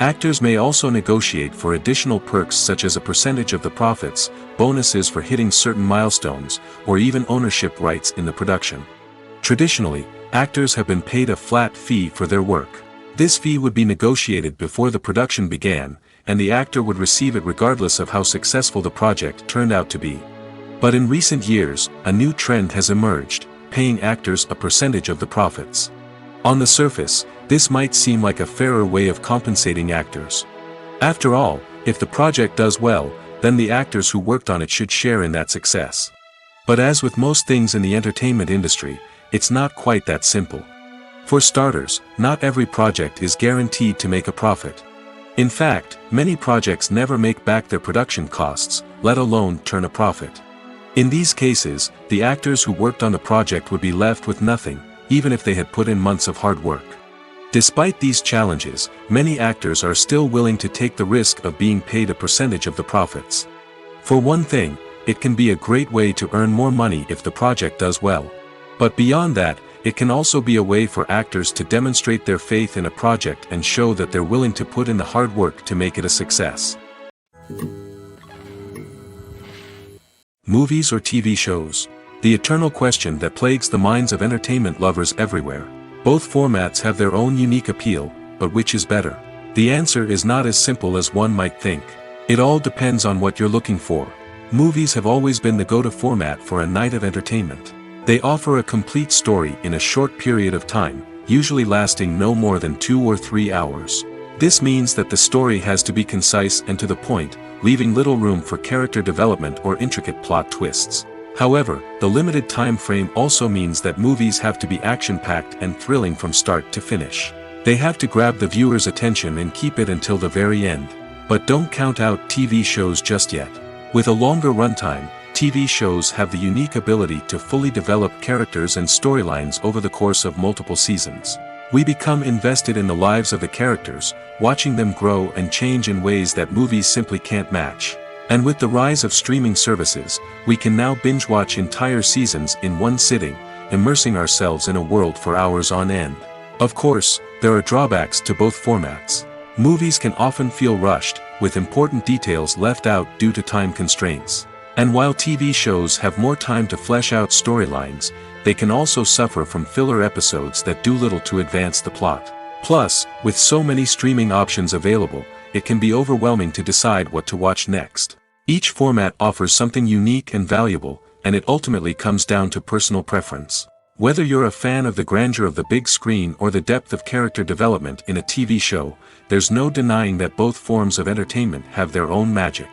Actors may also negotiate for additional perks such as a percentage of the profits, bonuses for hitting certain milestones, or even ownership rights in the production. Traditionally, actors have been paid a flat fee for their work. This fee would be negotiated before the production began, and the actor would receive it regardless of how successful the project turned out to be. But in recent years, a new trend has emerged, paying actors a percentage of the profits. On the surface, this might seem like a fairer way of compensating actors. After all, if the project does well, then the actors who worked on it should share in that success. But as with most things in the entertainment industry, it's not quite that simple. For starters, not every project is guaranteed to make a profit. In fact, many projects never make back their production costs, let alone turn a profit. In these cases, the actors who worked on the project would be left with nothing, even if they had put in months of hard work. Despite these challenges, many actors are still willing to take the risk of being paid a percentage of the profits. For one thing, it can be a great way to earn more money if the project does well. But beyond that, it can also be a way for actors to demonstrate their faith in a project and show that they're willing to put in the hard work to make it a success. Movies or TV shows? The eternal question that plagues the minds of entertainment lovers everywhere. Both formats have their own unique appeal, but which is better? The answer is not as simple as one might think. It all depends on what you're looking for. Movies have always been the go-to format for a night of entertainment. They offer a complete story in a short period of time, usually lasting no more than 2 or 3 hours. This means that the story has to be concise and to the point, leaving little room for character development or intricate plot twists. However, the limited time frame also means that movies have to be action-packed and thrilling from start to finish. They have to grab the viewer's attention and keep it until the very end. But don't count out TV shows just yet. With a longer runtime, TV shows have the unique ability to fully develop characters and storylines over the course of multiple seasons. We become invested in the lives of the characters, watching them grow and change in ways that movies simply can't match. And with the rise of streaming services, we can now binge-watch entire seasons in one sitting, immersing ourselves in a world for hours on end. Of course, there are drawbacks to both formats. Movies can often feel rushed, with important details left out due to time constraints. And while TV shows have more time to flesh out storylines, they can also suffer from filler episodes that do little to advance the plot. Plus, with so many streaming options available, it can be overwhelming to decide what to watch next. Each format offers something unique and valuable, and it ultimately comes down to personal preference. Whether you're a fan of the grandeur of the big screen or the depth of character development in a TV show, there's no denying that both forms of entertainment have their own magic.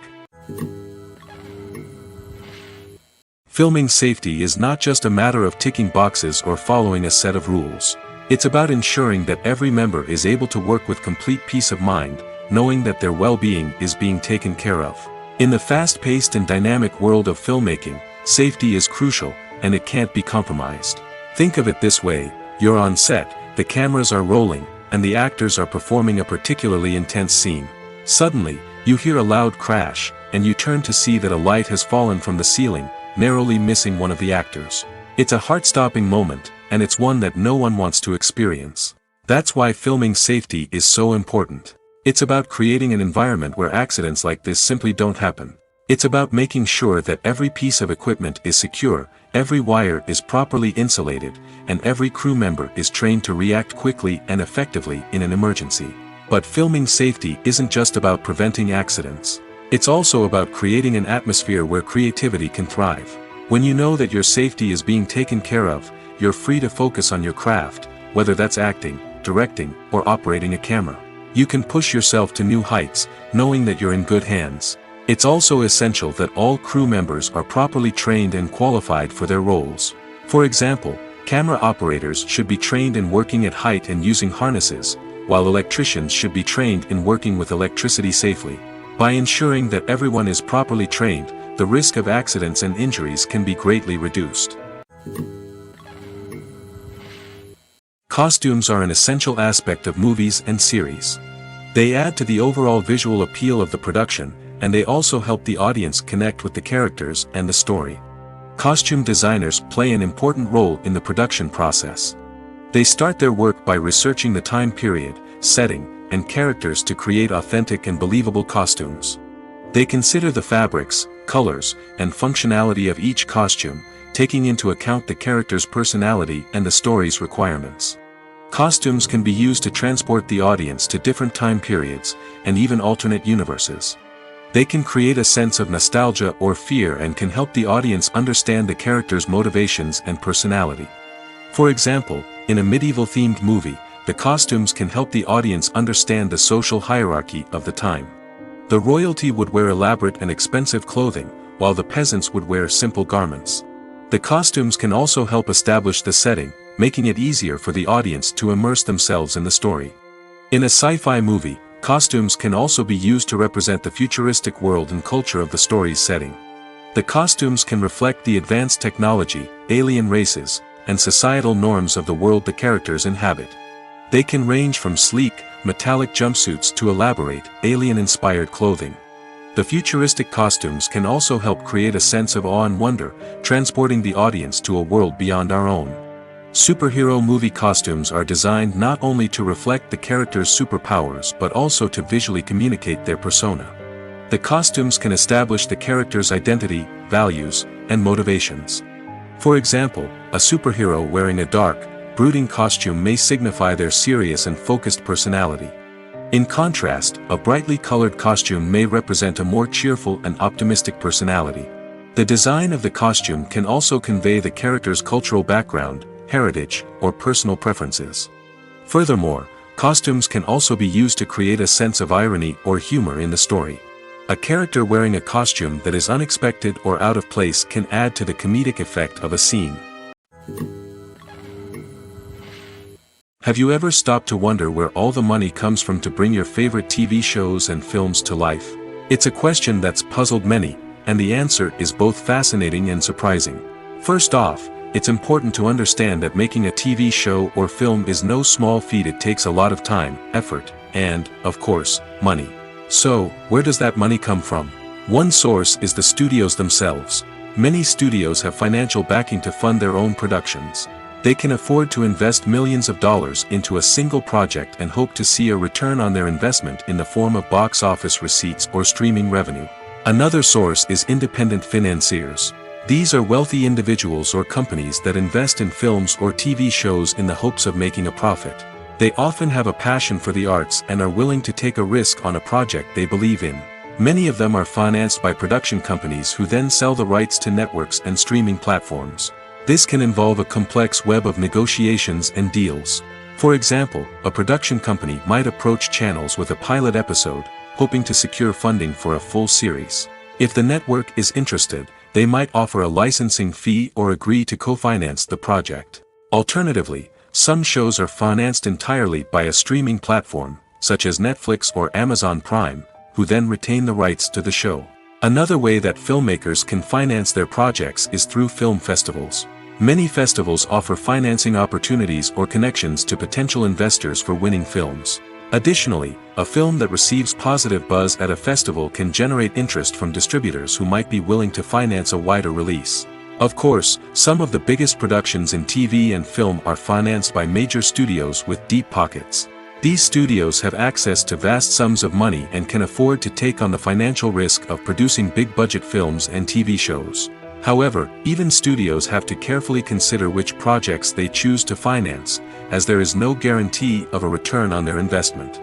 Filming safety is not just a matter of ticking boxes or following a set of rules. It's about ensuring that every member is able to work with complete peace of mind, knowing that their well-being is being taken care of. In the fast-paced and dynamic world of filmmaking, safety is crucial, and it can't be compromised. Think of it this way: you're on set, the cameras are rolling, and the actors are performing a particularly intense scene. Suddenly, you hear a loud crash, and you turn to see that a light has fallen from the ceiling, narrowly missing one of the actors. It's a heart-stopping moment, and it's one that no one wants to experience. That's why filming safety is so important. It's about creating an environment where accidents like this simply don't happen. It's about making sure that every piece of equipment is secure, every wire is properly insulated, and every crew member is trained to react quickly and effectively in an emergency. But filming safety isn't just about preventing accidents. It's also about creating an atmosphere where creativity can thrive. When you know that your safety is being taken care of, you're free to focus on your craft, whether that's acting, directing, or operating a camera. You can push yourself to new heights, knowing that you're in good hands. It's also essential that all crew members are properly trained and qualified for their roles. For example, camera operators should be trained in working at height and using harnesses, while electricians should be trained in working with electricity safely. By ensuring that everyone is properly trained, the risk of accidents and injuries can be greatly reduced. Costumes are an essential aspect of movies and series. They add to the overall visual appeal of the production, and they also help the audience connect with the characters and the story. Costume designers play an important role in the production process. They start their work by researching the time period, setting, and characters to create authentic and believable costumes. They consider the fabrics, colors, and functionality of each costume, taking into account the character's personality and the story's requirements. Costumes can be used to transport the audience to different time periods, and even alternate universes. They can create a sense of nostalgia or fear and can help the audience understand the character's motivations and personality. For example, in a medieval-themed movie, the costumes can help the audience understand the social hierarchy of the time. The royalty would wear elaborate and expensive clothing, while the peasants would wear simple garments. The costumes can also help establish the setting, making it easier for the audience to immerse themselves in the story. In a sci-fi movie, costumes can also be used to represent the futuristic world and culture of the story's setting. The costumes can reflect the advanced technology, alien races, and societal norms of the world the characters inhabit. They can range from sleek, metallic jumpsuits to elaborate, alien-inspired clothing. The futuristic costumes can also help create a sense of awe and wonder, transporting the audience to a world beyond our own. Superhero movie costumes are designed not only to reflect the character's superpowers but also to visually communicate their persona. The costumes can establish the character's identity, values, and motivations. For example, a superhero wearing a dark, brooding costume may signify their serious and focused personality. In contrast, a brightly colored costume may represent a more cheerful and optimistic personality. The design of the costume can also convey the character's cultural background, heritage, or personal preferences. Furthermore, costumes can also be used to create a sense of irony or humor in the story. A character wearing a costume that is unexpected or out of place can add to the comedic effect of a scene. Have you ever stopped to wonder where all the money comes from to bring your favorite TV shows and films to life? It's a question that's puzzled many, and the answer is both fascinating and surprising. First off, it's important to understand that making a TV show or film is no small feat. It takes a lot of time, effort, and, of course, money. So, where does that money come from? One source is the studios themselves. Many studios have financial backing to fund their own productions. They can afford to invest millions of dollars into a single project and hope to see a return on their investment in the form of box office receipts or streaming revenue. Another source is independent financiers. These are wealthy individuals or companies that invest in films or TV shows in the hopes of making a profit. They often have a passion for the arts and are willing to take a risk on a project they believe in. Many of them are financed by production companies who then sell the rights to networks and streaming platforms. This can involve a complex web of negotiations and deals. For example, a production company might approach channels with a pilot episode, hoping to secure funding for a full series. If the network is interested, they might offer a licensing fee or agree to co-finance the project. Alternatively, some shows are financed entirely by a streaming platform, such as Netflix or Amazon Prime, who then retain the rights to the show. Another way that filmmakers can finance their projects is through film festivals. Many festivals offer financing opportunities or connections to potential investors for winning films. Additionally, a film that receives positive buzz at a festival can generate interest from distributors who might be willing to finance a wider release. Of course, some of the biggest productions in TV and film are financed by major studios with deep pockets. These studios have access to vast sums of money and can afford to take on the financial risk of producing big-budget films and TV shows. However, even studios have to carefully consider which projects they choose to finance, as there is no guarantee of a return on their investment.